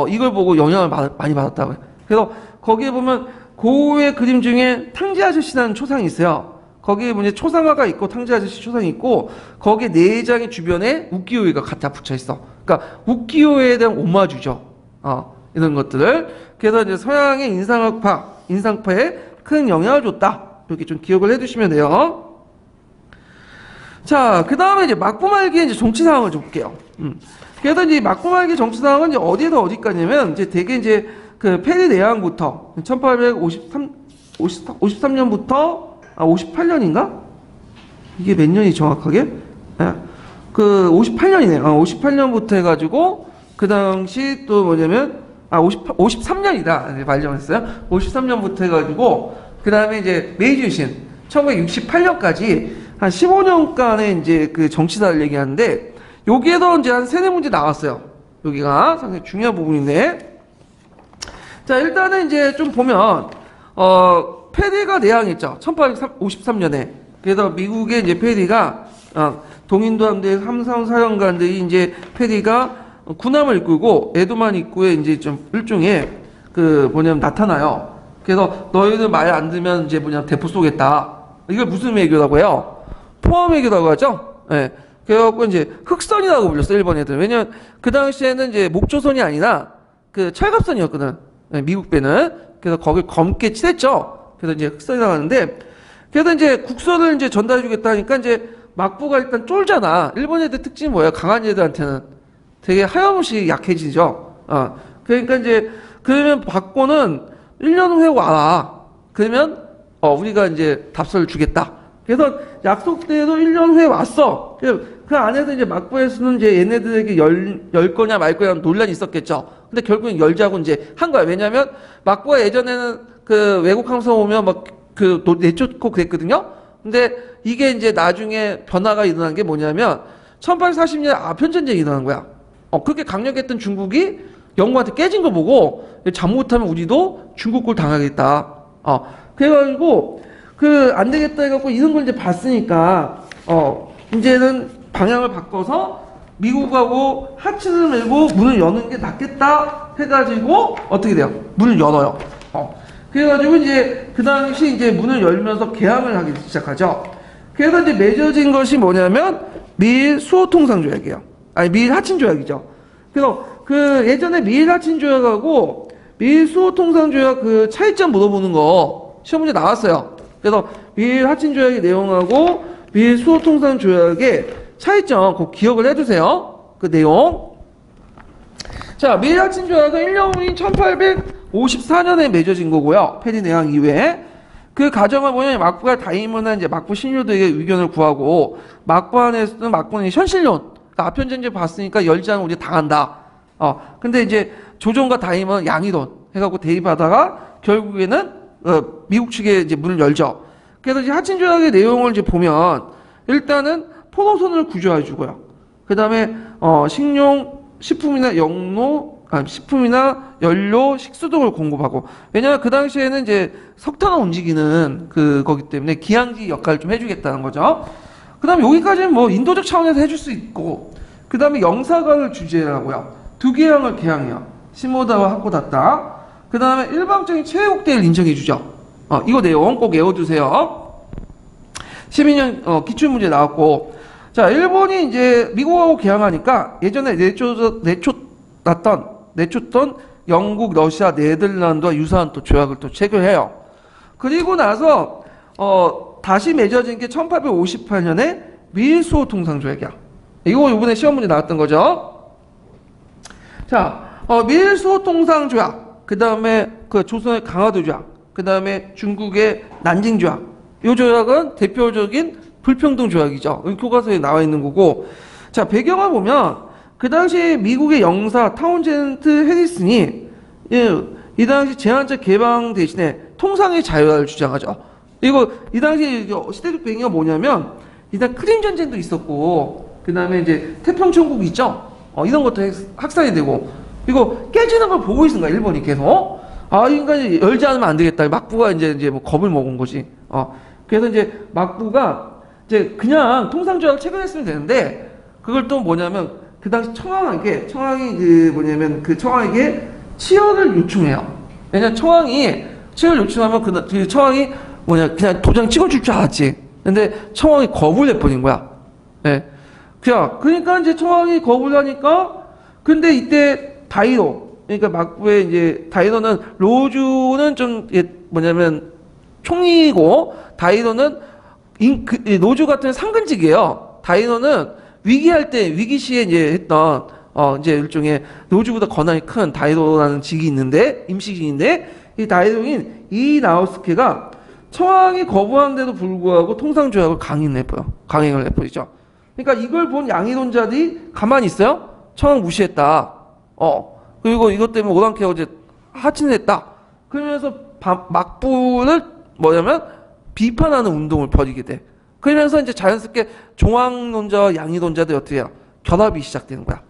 이걸 보고 영향을 많이 받았다고 해요. 그래서 거기에 보면 고의 그림 중에 탕지 아저씨라는 초상이 있어요. 거기에 뭐냐 초상화가 있고 탕지 아저씨 초상이 있고 거기에 네 장의 주변에 우키요에가 갖다 붙여 있어. 그러니까 우키요에 대한 오마주죠. 이런 것들을. 그래서 이제 서양의 인상파에 큰 영향을 줬다. 이렇게 좀 기억을 해두시면 돼요. 자, 그 다음에 이제 막부말기의 이제 정치 상황을 좀 볼게요. 그래서 이제 막부말기 정치 상황은 이제 어디에서 어디까지냐면 이제 대개 이제 그 페리 내항부터 1853년부터 58년인가? 이게 몇 년이 정확하게? 그 58년이네요. 58년부터 해가지고 그 당시 또 뭐냐면 53년이다. 발전했어요. 53년부터 해가지고 그 다음에 이제 메이주신 1968년까지 한 15년간의 이제 그 정치사를 얘기하는데 여기에서 이제 한 세네 문제 나왔어요. 여기가 상당히 중요한 부분인데 자 일단은 이제 좀 보면 페리가 내항했죠. 1853년에. 그래서 미국의 이제 페리가 동인도 함대 삼성사령관들이 이제 페리가 군함을 이끌고 에도만 입구에 이제 좀 일종의 그 뭐냐면 나타나요. 그래서 너희들 말 안 들으면 이제 뭐냐 대포 쏘겠다. 이걸 무슨 외교라고 해요? 포함 외교라고 하죠. 예. 그래갖고 이제 흑선이라고 불렸어 일본 애들. 왜냐면 그 당시에는 이제 목조선이 아니라 그 철갑선이었거든. 예, 미국 배는. 그래서 거길 검게 칠했죠. 그래서 이제 흑선이라고 하는데 그래서 이제 국서를 이제 전달해주겠다 하니까 이제 막부가 일단 쫄잖아. 일본 애들 특징이 뭐야? 강한 애들한테는 되게 하염없이 약해지죠. 그러니까 이제 그러면 받고는 1년 후에 와라. 그러면 우리가 이제 답서를 주겠다. 그래서 약속대로 1년 후에 왔어. 그 안에서 이제 막부에서는 이제 얘네들에게 열 거냐 말 거냐 논란이 있었겠죠. 근데 결국엔 열자고 이제 한 거야. 왜냐면 막부가 예전에는 그 외국 항사 오면 막 그 내쫓고 그랬거든요. 근데 이게 이제 나중에 변화가 일어난 게 뭐냐면 1840년 아편전쟁이 일어난 거야. 그렇게 강력했던 중국이 영국한테 깨진 거 보고 잘못하면 우리도 중국 꼴 당하겠다. 그래가지고 그 안 되겠다 해갖고 이런 걸 이제 봤으니까 이제는 방향을 바꿔서 미국하고 하치를 메고 문을 여는 게 낫겠다 해가지고 어떻게 돼요? 문을 열어요. 그래가지고 이제 그 당시 이제 문을 열면서 개항을 하기 시작하죠. 그래서 이제 맺어진 것이 뭐냐면 미일 수호통상 조약이에요. 아니 미일 하친 조약이죠. 그래서 그 예전에 미일하친 조약하고 미일수호통상조약 그 차이점 물어보는 거 시험 문제 나왔어요. 그래서 미일하친 조약의 내용하고 미일수호통상조약의 차이점 꼭 기억을 해두세요. 그 내용. 자, 미일하친 조약은 1년 후인 1854년에 맺어진 거고요. 페르디낭 이후에. 그 과정은 뭐냐면 막부가 다임이나 이제 막부 신료들에게 의견을 구하고 막부 안에서는 막부는 현실론, 아편전쟁 봤으니까 열지 않으면 우리 당한다. 근데 이제 조정과 다임은 양이론 해갖고 대립하다가 결국에는 미국 측에 이제 문을 열죠. 그래서 이제 하친 조약의 내용을 이제 보면 일단은 포로선을 구조해주고요. 그 다음에 식용 식품이나 식품이나 연료, 식수 등을 공급하고, 왜냐하면 그 당시에는 이제 석탄을 움직이는 거기 때문에 기항지 역할을 좀 해주겠다는 거죠. 그 다음에 여기까지는 뭐 인도적 차원에서 해줄 수 있고, 그 다음에 영사관을 주재하고요. 두 개항을 개항해요. 시모다와 하코다타. 그 다음에 일방적인 최애국대를 인정해주죠. 이거 내용 꼭 외워두세요. 12년 기출문제 나왔고, 자, 일본이 이제 미국하고 개항하니까 예전에 내쫓던 영국, 러시아, 네덜란드와 유사한 또 조약을 또 체결해요. 그리고 나서 다시 맺어진 게 1858년에 미일수호통상조약이야. 이거 이번에 시험 문제 나왔던 거죠. 자, 미일수호통상조약, 그 다음에 그 조선의 강화도조약, 그 다음에 중국의 난징조약. 이 조약은 대표적인 불평등 조약이죠. 교과서에 나와 있는 거고. 자, 배경을 보면 그 당시 미국의 영사 타운젠트 해리슨이 이 당시 제한적 개방 대신에 통상의 자유화를 주장하죠. 이 당시 시대적 배경이 뭐냐면 일단 크림 전쟁도 있었고, 그 다음에 이제 태평천국이 있죠. 이런 것도 확산이 되고, 이거 깨지는 걸 보고 있는 거야 일본이 계속. 이 인간이 열지 않으면 안 되겠다. 막부가 이제 뭐 겁을 먹은 거지. 그래서 이제 막부가 이제 그냥 통상조약을 체결했으면 되는데, 그걸 또 뭐냐면 그 당시 청왕에게 치열을 요청해요. 왜냐면 청왕이 치열 요청하면 그 청왕이 그냥 도장 찍어줄 줄 알았지. 근데 청왕이 거부를 해버린 거야. 예. 그러니까 이제 청왕이 거부를 하니까, 근데 이때 다이로, 그러니까 막부의 이제 다이로는 로주는 좀 총리이고, 다이로는 로주 같은 상근직이에요. 다이로는 위기 시에 이제 했던 이제 일종의 로주보다 권한이 큰 다이로라는 직이 있는데, 임시직인데, 이 다이로인 이나우스케가 청왕이 거부하는데도 불구하고 통상조약을 강행을 해버리죠. 그러니까 이걸 본 양이론자들이 가만히 있어요? 청왕 무시했다. 그리고 이것 때문에 오랑캐하고 이제 하친을 했다. 그러면서 막부를 비판하는 운동을 벌이게 돼. 그러면서 이제 자연스럽게 종황론자와 양이론자들이 어떻게 해요? 결합이 시작되는 거야.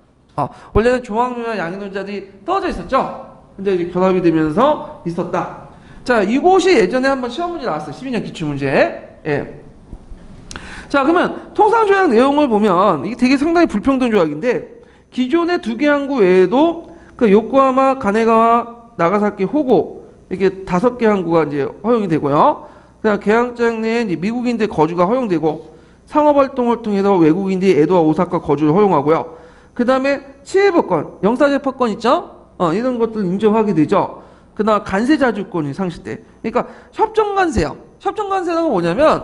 원래는 종황론자와 양이론자들이 떨어져 있었죠? 근데 이제 결합이 되면서 있었다. 자, 이곳이 예전에 한번 시험 문제 나왔어요. 12년 기출문제. 예. 자, 그러면 통상조약 내용을 보면 이게 되게 상당히 불평등 조약인데, 기존의 두 개 항구 외에도 그 요코하마, 가네가와, 나가사키, 호고 이렇게 5개 항구가 이제 허용이 되고요. 그다음 개항장 내에 미국인들 거주가 허용되고, 상업활동을 통해서 외국인들이 에도와 오사카 거주를 허용하고요. 그 다음에 치해법권, 영사재판권 있죠? 이런 것들 인정하게 되죠. 그 다음 간세자주권이 상실돼. 그러니까 협정간세요. 협정간세는 뭐냐면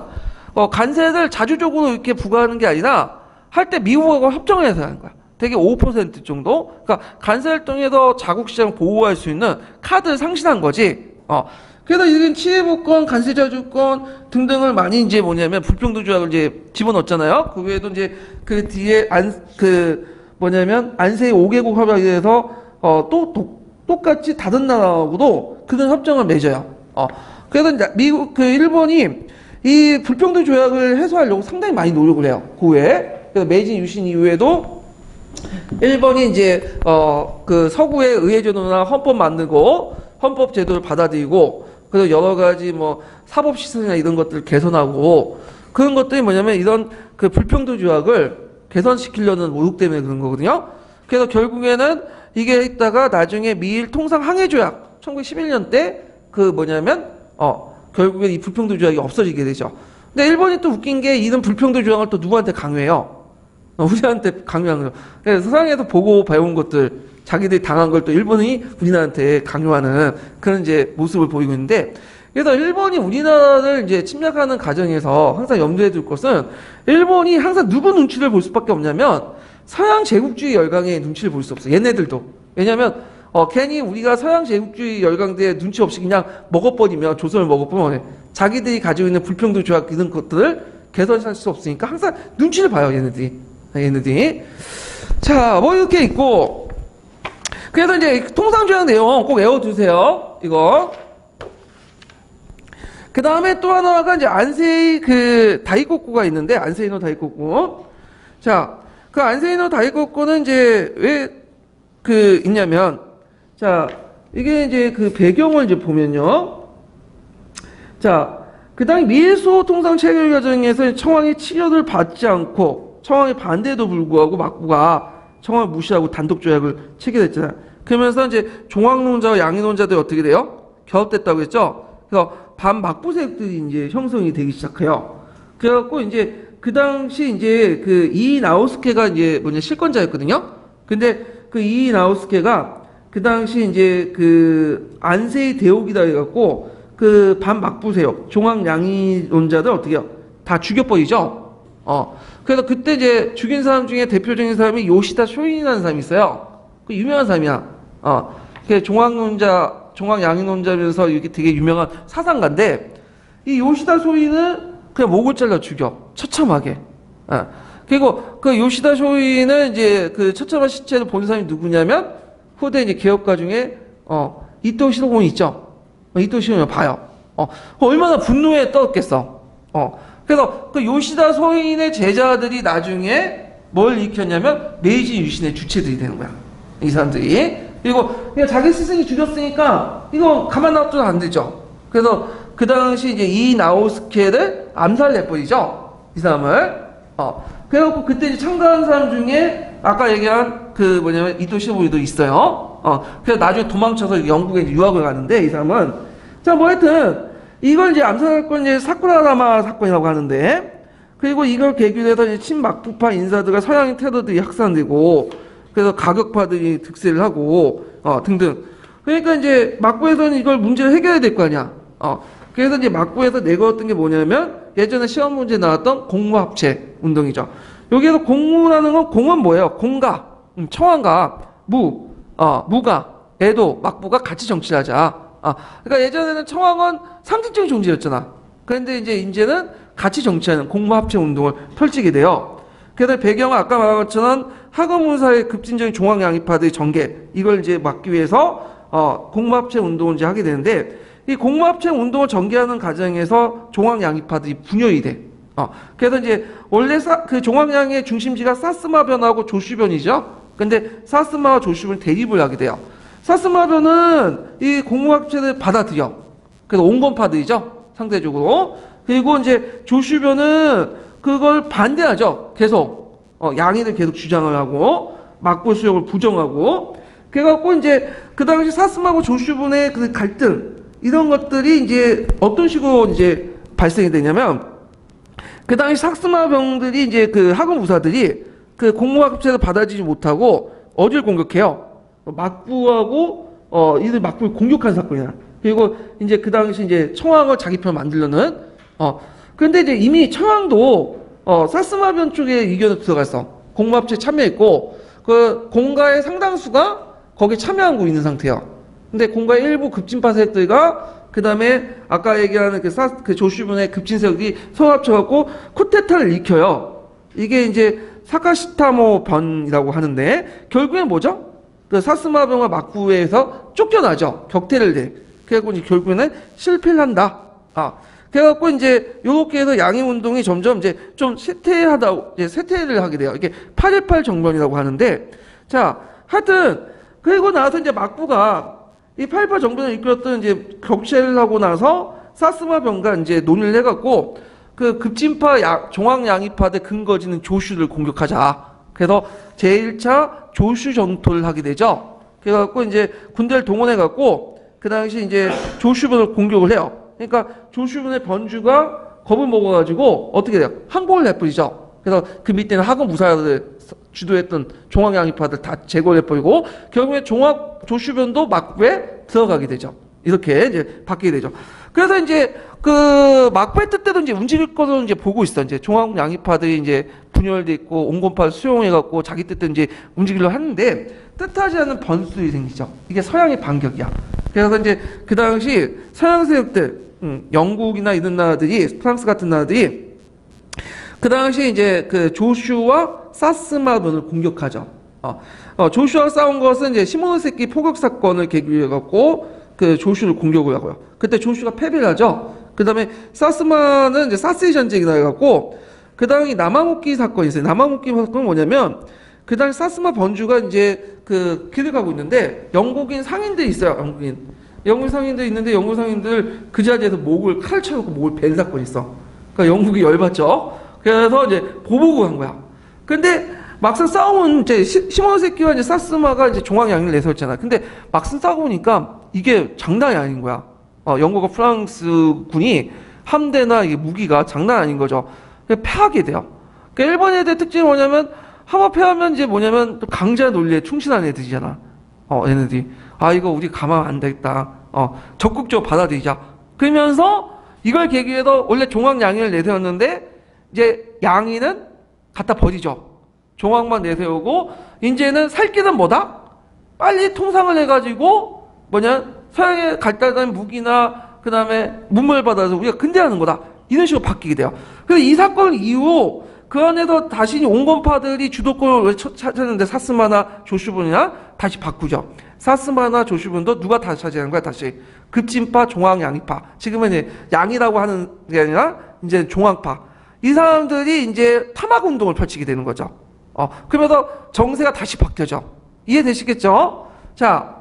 간세를 자주적으로 이렇게 부과하는 게 아니라 할 때 미국하고 협정을 해서 하는 거야. 되게 5% 정도? 그러니까 간세를 통해서 자국시장 보호할 수 있는 카드를 상실한 거지. 그래서 이런 치해법권, 간세자주권 등등을 많이 이제 불평등 조약을 이제 집어넣었잖아요. 그 외에도 이제 그 뒤에 안세의 5개국 협약에 대해서 똑같이 다른 나라하고도 그런 협정을 맺어요. 그래서 일본이 이 불평등 조약을 해소하려고 상당히 많이 노력을 해요. 그 외에. 그래서 메이지 유신 이후에도 일본이 이제 그 서구의 의회제도나 헌법 만들고 헌법 제도를 받아들이고, 그래서 여러 가지 사법 시스템이나 이런 것들을 개선하고, 그런 것들이 뭐냐면 이런 그 불평등 조약을 개선시키려는 노력 때문에 그런 거거든요. 그래서 결국에는 이게 있다가 나중에 미일 통상 항해 조약 1911년 때 결국에 이 불평등 조약이 없어지게 되죠. 근데 일본이 또 웃긴 게 이런 불평등 조약을 또 누구한테 강요해요? 우리한테 강요한 거죠. 그래서 서양에서 보고 배운 것들, 자기들이 당한 걸 또 일본이 우리나라한테 강요하는 그런 이제 모습을 보이고 있는데, 그래서 일본이 우리나라를 이제 침략하는 과정에서 항상 염두에 둘 것은, 일본이 항상 누구 눈치를 볼 수밖에 없냐면 서양 제국주의 열강의 눈치를 볼 수 없어. 얘네들도. 왜냐면 괜히 우리가 서양 제국주의 열강대에 눈치 없이 그냥 먹어버리면, 조선을 먹어버리면 자기들이 가지고 있는 불평등 조약 이런 것들을 개선할 수 없으니까 항상 눈치를 봐요, 얘네들이. 자, 뭐 이렇게 있고, 그래서 이제 통상조약 내용 꼭 외워두세요. 이거. 그 다음에 또 하나가 이제 안세이 그 다이코쿠가 있는데, 안세이노 다이코쿠. 자, 그 안세이노 다이코쿠는 이제 왜 그 있냐면, 자, 이게 이제 그 배경을 이제 보면요. 자, 그 당시 미에소 통상 체결 과정에서 청왕의 치료를 받지 않고 청왕의 반대에도 불구하고 막부가 청왕을 무시하고 단독 조약을 체결했잖아요. 그러면서 이제 종황론자와 양인론자들이 어떻게 돼요? 결합됐다고 했죠. 그래서 반막부 세력들이 이제 형성이 되기 시작해요. 그래갖고 이제 그 당시 이제 그 이나우스케가 이제 실권자였거든요. 근데 그 이나우스케가 그 당시 이제 그 안세이 대옥이다 해갖고 그 반막부 세력, 종황 양이론자들 어떻게 해요? 다 죽여버리죠. 그래서 그때 이제 죽인 사람 중에 대표적인 사람이 요시다 쇼인이라는 사람이 있어요. 그 유명한 사람이야. 그 종황 양이론자면서 이게 되게 유명한 사상가인데, 이 요시다 쇼인은 그냥 목을 잘라 죽여. 처참하게. 그리고 그 요시다 쇼인은 이제 그 처참한 시체를 본 사람이 누구냐면, 후대 이제 개혁가 중에, 이토 시도곤이 있죠. 이토 시도곤을 봐요. 얼마나 분노에 떨었겠어. 그래서 그 요시다 소인의 제자들이 나중에 뭘 일으켰냐면 메이지 유신의 주체들이 되는 거야. 이 사람들이. 그리고 그냥 자기 스승이 죽였으니까 이거 가만 놔둬도 안 되죠. 그래서 그 당시 이제 이 나우스케를 암살해버리죠. 이 사람을. 그래갖고 그때 이제 참가한 사람 중에 아까 얘기한 그 뭐냐면 이토 시도곤이도 있어요. 그래서 나중에 도망쳐서 영국에 이제 유학을 가는데, 이 사람은. 자, 뭐 하여튼 이걸 이제 암살 건 이제 사쿠라다마 사건이라고 하는데, 그리고 이걸 계기로 해서 이제 친막부파 인사들과 서양인 테러들이 확산되고, 그래서 가격파들이 득세를 하고, 등등. 그러니까 이제 막부에서는 이걸 문제를 해결해야 될 거 아니야. 그래서 이제 막부에서 내걸었던 게 뭐냐면, 예전에 시험 문제 나왔던 공무합체 운동이죠. 여기에서 공무라는 건, 공은 뭐예요? 공가, 청왕과 무가, 에도, 막부가 같이 정치를 하자. 그러니까 예전에는 청왕은 상징적인 존재였잖아. 그런데 이제는 같이 정치하는 공무합체 운동을 펼치게 돼요. 그래서 배경은 아까 말한 것처럼 학원문사의 급진적인 종황양이파들의 전개, 이걸 이제 막기 위해서 공무합체 운동을 이제 하게 되는데, 이 공무합체 운동을 전개하는 과정에서 종황양이파들이 분열이 돼. 그래서 이제 원래 그 종황양의 중심지가 사스마변하고 조슈변이죠. 근데 사스마와 조슈변이 대립을 하게 돼요. 사스마변은 이 공무합체를 받아들여. 그래서 온건파들이죠, 상대적으로. 그리고 이제 조슈변은 그걸 반대하죠. 계속 양의를 계속 주장을 하고 막부 수역을 부정하고. 그래갖고 이제 그 당시 사스마하고 조슈변의 그 갈등, 이런 것들이 이제 어떤 식으로 이제 발생이 되냐면, 그 당시 사스마병들이 이제 그 학원 무사들이 그 공무합체를 받아들이지 못하고 어디를 공격해요? 막부하고 이들 막부를 공격한 사건이야. 그리고 이제 그 당시 이제 청왕을 자기 편 만들려는. 그런데 이제 이미 청왕도 사스마변 쪽에 의견을 들어갔어. 공무합체 참여했고 그 공가의 상당수가 거기에 참여하고 있는 상태야. 근데 공가의 일부 급진파 세력들과 그 다음에 아까 얘기하는 그 조슈분의 급진 세력이 성합쳐갖고 쿠데타를 일으켜요. 이게 이제 사카시타모 변이라고 하는데, 결국엔 뭐죠? 그 사스마병과 막부에서 쫓겨나죠. 격퇴를 돼. 그래갖고 이제 결국에는 실패를 한다. 그래갖고 이제 요렇게 해서 양임 운동이 점점 이제 좀 쇠퇴를 하게 돼요. 이게 8.18 정변이라고 하는데, 자, 하여튼 그리고 나서 이제 막부가 이 8.18 정변을 이끌었던 이제 격퇴를 하고 나서 사스마병과 이제 논의를 해갖고 그 급진파 종황 양이파의 근거지는 조슈를 공격하자. 그래서 제1차 조슈 전투를 하게 되죠. 그래갖고 이제 군대를 동원해갖고 그 당시 이제 조슈변을 공격을 해요. 그러니까 조슈변의 변주가 겁을 먹어가지고 어떻게 돼요? 항복을 내버리죠. 그래서 그 밑에는 하급 무사를 주도했던 종황 양이파들 다 제거해버리고 결국에 조슈변도 막부에 들어가게 되죠. 이렇게 이제 바뀌게 되죠. 그래서 이제 그 막부의 뜻대로 이제 움직일 것으로 이제 보고 있어. 이제 종황 양이파들이 이제 분열돼 있고 온건파를 수용해갖고 자기 뜻대로 이제 움직이려 하는데 뜻하지 않은 번수들이 생기죠. 이게 서양의 반격이야. 그래서 이제 그 당시 서양 세력들, 영국이나 이런 나라들이, 프랑스 같은 나라들이 그 당시 이제 그 조슈아 사스마군을 공격하죠. 조슈아가 싸운 것은 이제 시모노세키 포격 사건을 계기로 해갖고 그 조슈를 공격을 하고요. 그때 조슈가 패배를 하죠. 그 다음에 사스마는 이제 사스의 전쟁이 나해갖고 그 다음에 남아묵기 사건이 있어요. 남아묵기 사건은 뭐냐면 그 당시 사스마 번주가 이제 그 길을 가고 있는데 영국인 상인들이 있어요. 영국인 상인들이 있는데 영국 상인들 그 자리에서 목을 칼 쳐놓고 목을 벤 사건이 있어. 그러니까 영국이 열받죠. 그래서 이제 보복을 한 거야. 근데 막상 싸우면 이제 시모노세키와 이제 사스마가 이제 종황 양을 내세웠잖아. 근데 막상 싸우고 보니까 이게 장난이 아닌 거야. 영국과 프랑스 군이 함대나 이게 무기가 장난 아닌 거죠. 패하게 돼요. 그러니까 일본 애들 특징이 뭐냐면 한번 패하면 이제 뭐냐면 또 강자 논리에 충실한 애들이잖아. 얘네들이 이거 우리 가만 안 되겠다. 적극적으로 받아들이자. 그러면서 이걸 계기로 원래 종황 양의를 내세웠는데 이제 양의는 갖다 버리죠. 종황만 내세우고 이제는 살 길은 뭐다? 빨리 통상을 해가지고 서양에 갈달된 무기나 그 다음에 문물을 받아서 우리가 근대하는 거다. 이런 식으로 바뀌게 돼요. 그래서 이 사건 이후 그 안에서 다시 온건파들이 주도권을 찾았는데 사스마나 조슈분이나 다시 바꾸죠. 사스마나 조슈분도 누가 다시 차지하는 거야? 다시 급진파, 종황, 양이파. 지금은 이제 양이라고 하는 게 아니라 이제 종황파. 이 사람들이 이제 탐학 운동을 펼치게 되는 거죠. 그러면서 정세가 다시 바뀌어져. 이해되시겠죠? 자,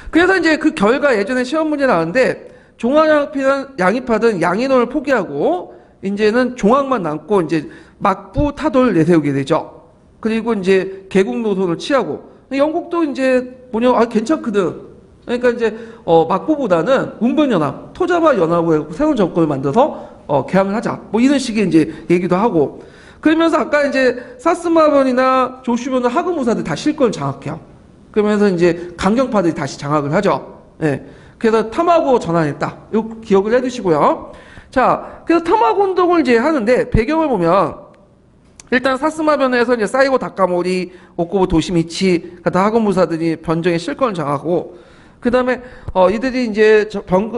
그래서 이제 그 결과 예전에 시험 문제 나왔는데 종황 양이파든 양인원을 포기하고 이제는 종황만 남고 이제 막부 타도를 내세우게 되죠. 그리고 이제 개국 노선을 취하고 영국도 이제 괜찮거든. 그러니까 이제 막부보다는 운변연합, 토자마 연합을 새로운 정권을 만들어서 개항을 하자. 이런 식의 이제 얘기도 하고. 그러면서 아까 이제 사스마변이나 조슈변은 하급무사들 다 실권을 장악해요. 그러면서 이제 강경파들이 다시 장악을 하죠. 예. 그래서 탐하고 전환했다. 요 기억을 해두시고요. 자, 그래서 탐학 운동을 이제 하는데 배경을 보면 일단 사스마변에서 이제 사이고 다카모리, 오코보 도시미치 같은 하급무사들이 변정의 실권을 장악하고 그 다음에 이들이 이제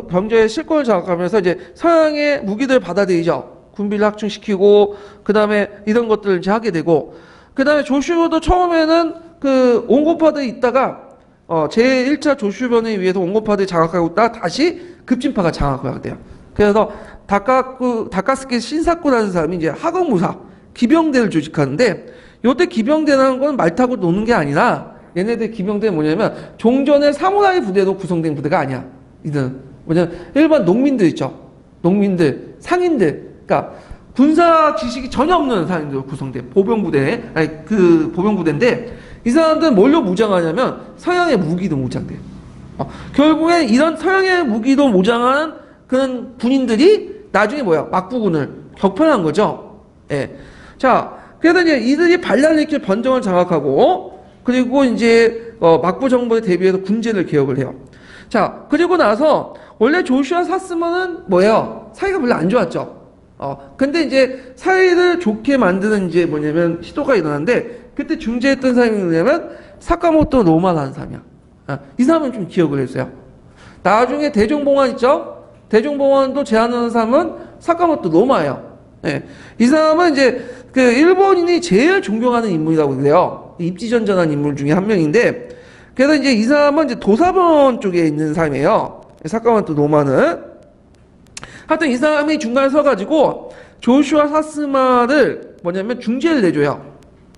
병조의 실권을 장악하면서 이제 서양의 무기들을 받아들이죠. 군비를 확충시키고 그 다음에 이런 것들을 이제 하게 되고 그 다음에 조슈도 처음에는 그 온건파들이 있다가 제1차 조슈변에 의해서 온건파들이 장악하고 있다가 다시 급진파가 장악을 하게 돼요. 그래서 다카스키 신사쿠라는 사람이 이제 하급무사 기병대를 조직하는데 요때 기병대라는 건 말 타고 노는 게 아니라 얘네들 기병대는 뭐냐면 종전의 사무라이 부대로 구성된 부대가 아니야. 이들은 뭐냐면 일반 농민들 있죠. 농민들, 상인들, 그러니까 군사 지식이 전혀 없는 사람들 구성된 보병부대인데 이 사람들은 뭘로 무장하냐면 서양의 무기도 무장돼요. 결국에 이런 서양의 무기도 무장하는 그런 군인들이 나중에 막부군을 격파한 거죠. 예. 자, 그래서 이제 이들이 반란을 일으킬 변정을 장악하고 그리고 이제 막부 정부에 대비해서 군제를 개혁을 해요. 자, 그리고 나서 원래 조슈아 사스마는 사이가 별로 안 좋았죠. 근데 이제 사이를 좋게 만드는 이제 시도가 일어났는데 그때 중재했던 사람이 누구냐면 사카모토 로마라는 사람이야. 이 사람은 좀 기억을 해주세요. 나중에 대종봉환 있죠? 대종봉환도 제안하는 사람은 사카모토 로마예요. 예. 이 사람은 이제 그 일본인이 제일 존경하는 인물이라고 그래요. 입지전전한 인물 중에 한 명인데, 그래서 이제 이 사람은 이제 도사변 쪽에 있는 사람이에요. 사카모토 로마는. 하여튼 이 사람이 중간에 서가지고 조슈아 사스마를 중재를 내줘요.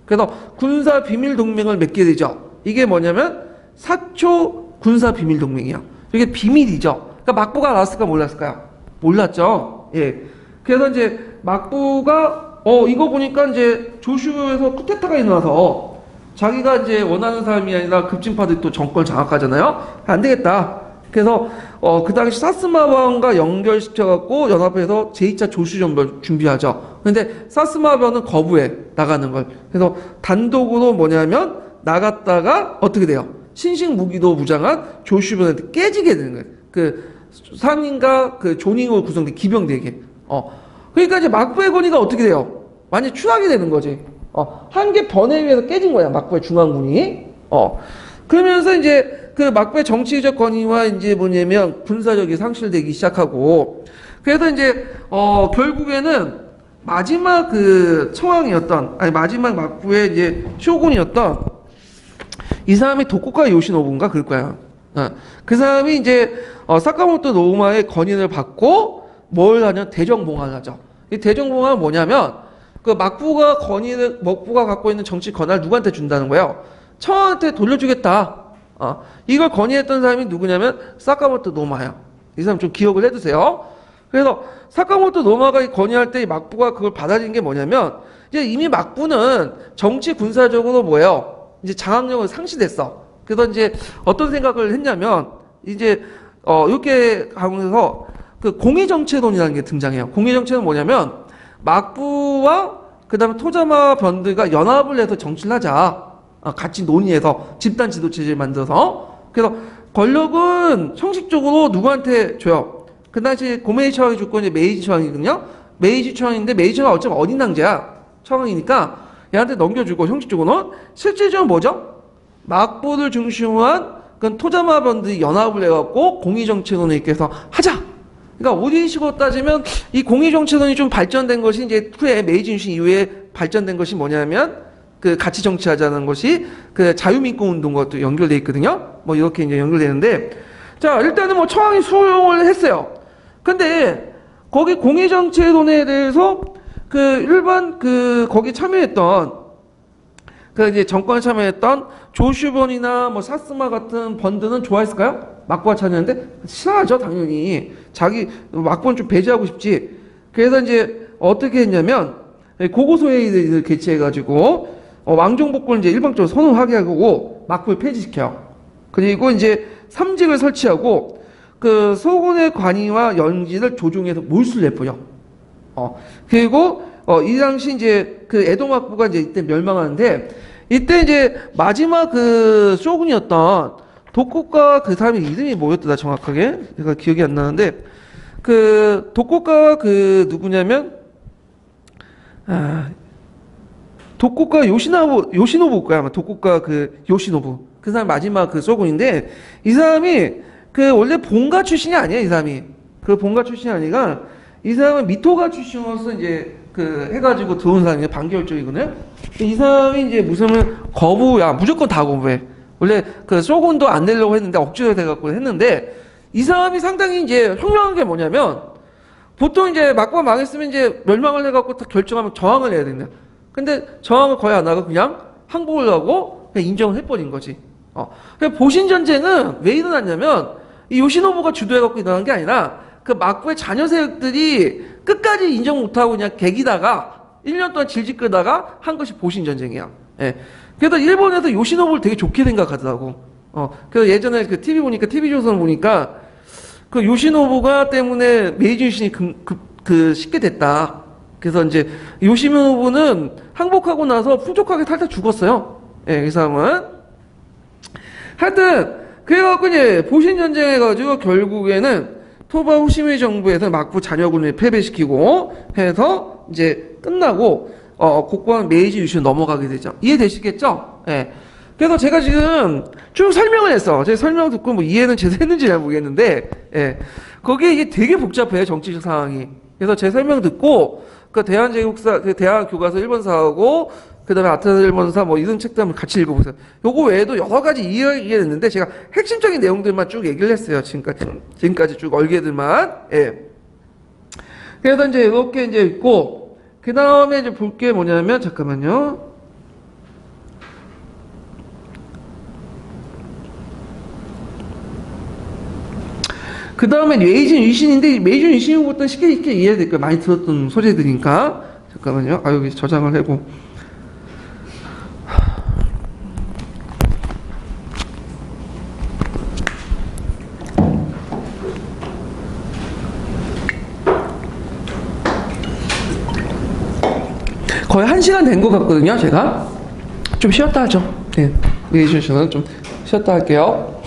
그래서 군사 비밀 동맹을 맺게 되죠. 이게 사초 군사 비밀 동맹이야. 이게 비밀이죠. 그러니까 막부가 알았을까 몰랐을까요? 몰랐죠. 예. 그래서 이제 막부가 이거 보니까 이제 조슈에서 쿠데타가 일어나서 자기가 이제 원하는 사람이 아니라 급진파들이 또 정권을 장악하잖아요. 안 되겠다. 그래서 그 당시 사스마반과 연결시켜갖고 연합해서 제2차 조슈전을 준비하죠. 근데 사스마반은 거부해 나가는 걸. 그래서 단독으로 뭐냐면 나갔다가 어떻게 돼요? 신식 무기도 무장한 조슈전한테 깨지게 되는 거예요. 그 상인과 그 조닝으로 구성된 기병대에게. 그러니까 이제 막부의 권위가 어떻게 돼요? 완전히 추락이 되는 거지. 한 개 번에 의해서 깨진 거야, 막부의 중앙군이. 그러면서 이제 그 막부의 정치적 권위와 이제 뭐냐면 군사력이 상실되기 시작하고, 그래서 이제 결국에는 마지막 그 처왕이었던, 아니 마지막 막부의 이제 쇼군이었던 이 사람이 도쿠가 요시노부인가 그럴 거야. 그 사람이 이제 사카모토 노우마의 권위를 받고 뭘 하냐, 대정봉환을 하죠. 이 대정봉환은 뭐냐면 그 막부가 갖고 있는 정치 권한을 누구한테 준다는 거예요? 청한테 돌려주겠다. 이걸 건의했던 사람이 누구냐면 사카모토 노마예요. 이 사람 좀 기억을 해두세요. 그래서 사카모토 노마가 건의할 때 막부가 그걸 받아들인 게 뭐냐면 이제 이미 막부는 정치 군사적으로 뭐예요? 이제 장악력을 상실했어. 그래서 이제 어떤 생각을 했냐면 이제 이렇게 가면서 그 공의정체론이라는 게 등장해요. 공의정체는 뭐냐면 막부와 그다음에 토자마 번드가 연합을 해서 정치를 하자. 같이 논의해서 집단 지도체제를 만들어서. 그래서 권력은 형식적으로 누구한테 줘요? 그 당시 고메이 처왕이 줬고 이제 메이지 처왕이거든요. 메이지 처왕인데 메이지 처왕은 어차피 어린 낭제야. 처왕이니까 얘한테 넘겨주고 형식적으로는 실질적으로 뭐죠? 막부를 중심으로 한 그 토자마 번드 연합을 해갖고 공의정치론을 이렇게 해서 하자. 그러니까 우리 식으로 따지면 이 공의정치론이 좀 발전된 것이 이제 후에 메이지 유신 이후에 발전된 것이 뭐냐면 그 같이 정치하자는 것이 그 자유민권 운동과 또 연결돼 있거든요. 뭐 이렇게 이제 연결되는데, 자 일단은 뭐 처왕이 수용을 했어요. 근데 거기 공의정치론에 대해서 그 일반 그 거기 참여했던 그 이제 정권에 참여했던 조슈번이나 뭐 사스마 같은 번드는 좋아했을까요? 막부가 참여했는데 싫어하죠, 당연히. 자기 막부는 좀 배제하고 싶지. 그래서 이제 어떻게 했냐면 고고소회의를 개최해가지고 왕정복권을 이제 일방적으로 선언하게 하고 막부를 폐지시켜요. 그리고 이제 삼직을 설치하고 그 서군의 관이와 연지를 조종해서 몰수를 내버려. 그리고 이 당시 이제 그 에도 막부가 이제 이때 멸망하는데, 이때 이제 마지막 그 쇼군이었던 도쿠가 그 사람의 이름이 뭐였더라 정확하게 제가 기억이 안 나는데, 그 도쿠가 그 누구냐면 도쿠가 요시노부 거야 아마. 도쿠가 그 요시노부 그 사람 마지막 그 쇼군인데, 이 사람이 그 원래 본가 출신이 아니야. 이 사람이 그 본가 출신이 아니라 이 사람은 미토가 출신으로서 이제 그 해가지고 들어온 사람이 반개월적이거든요. 이 사람이 이제 무슨 거부야, 무조건 다 거부해. 원래 그 쇼군도 안 내려고 했는데 억지로 돼갖고 했는데, 이 사람이 상당히 이제 현명한 게 뭐냐면 보통 이제 막부가 망했으면 이제 멸망을 해갖고 다 결정하면 저항을 해야 된다. 근데 저항을 거의 안 하고 그냥 항복을 하고 그냥 인정을 해버린 거지. 보신 전쟁은 왜 일어났냐면 이 요시노부가 주도해갖고 일어난 게 아니라 그 막부의 자녀 세력들이 끝까지 인정 못하고 그냥 개기다가 1년 동안 질질 끌다가 한 것이 보신 전쟁이야. 예. 그래서 일본에서 요시노부를 되게 좋게 생각하더라고. 그래서 예전에 그 TV 보니까, TV조선 보니까 그 요시노부가 때문에 메이지 유신이 쉽게 됐다. 그래서 이제 요시노부는 항복하고 나서 풍족하게 살다 죽었어요. 예, 이 사람은. 하여튼, 그래갖고 이제 보신 전쟁 해가지고 결국에는 토바 후시미 정부에서 막부 잔여군을 패배시키고 해서 이제 끝나고 국왕 메이지 유신 넘어가게 되죠. 이해되시겠죠? 예. 그래서 제가 지금 쭉 설명을 했어. 제 설명 듣고 뭐 이해는 제대로 했는지 잘 모르겠는데, 예. 거기에 이게 되게 복잡해요, 정치적 상황이. 그래서 제 설명 듣고 그 대한제국사, 그 대한교과서 일본사하고 그다음에 아틀란타 일본사 뭐 이런 책들 한번 같이 읽어보세요. 요거 외에도 여러 가지 이해했는데 제가 핵심적인 내용들만 쭉 얘기를 했어요. 지금까지 쭉 얼개들만. 예. 그래서 이제 이렇게 이제 있고, 그 다음에 이제 볼 게 뭐냐면, 잠깐만요. 그 다음에 메이지 유신인데, 메이지 유신부터 쉽게 이해해야 될 거예요. 많이 들었던 소재들이니까. 잠깐만요. 여기 저장을 하고. 거의 1시간 된 것 같거든요, 제가. 좀 쉬었다 하죠. 네. 리액션은 좀 쉬었다 할게요.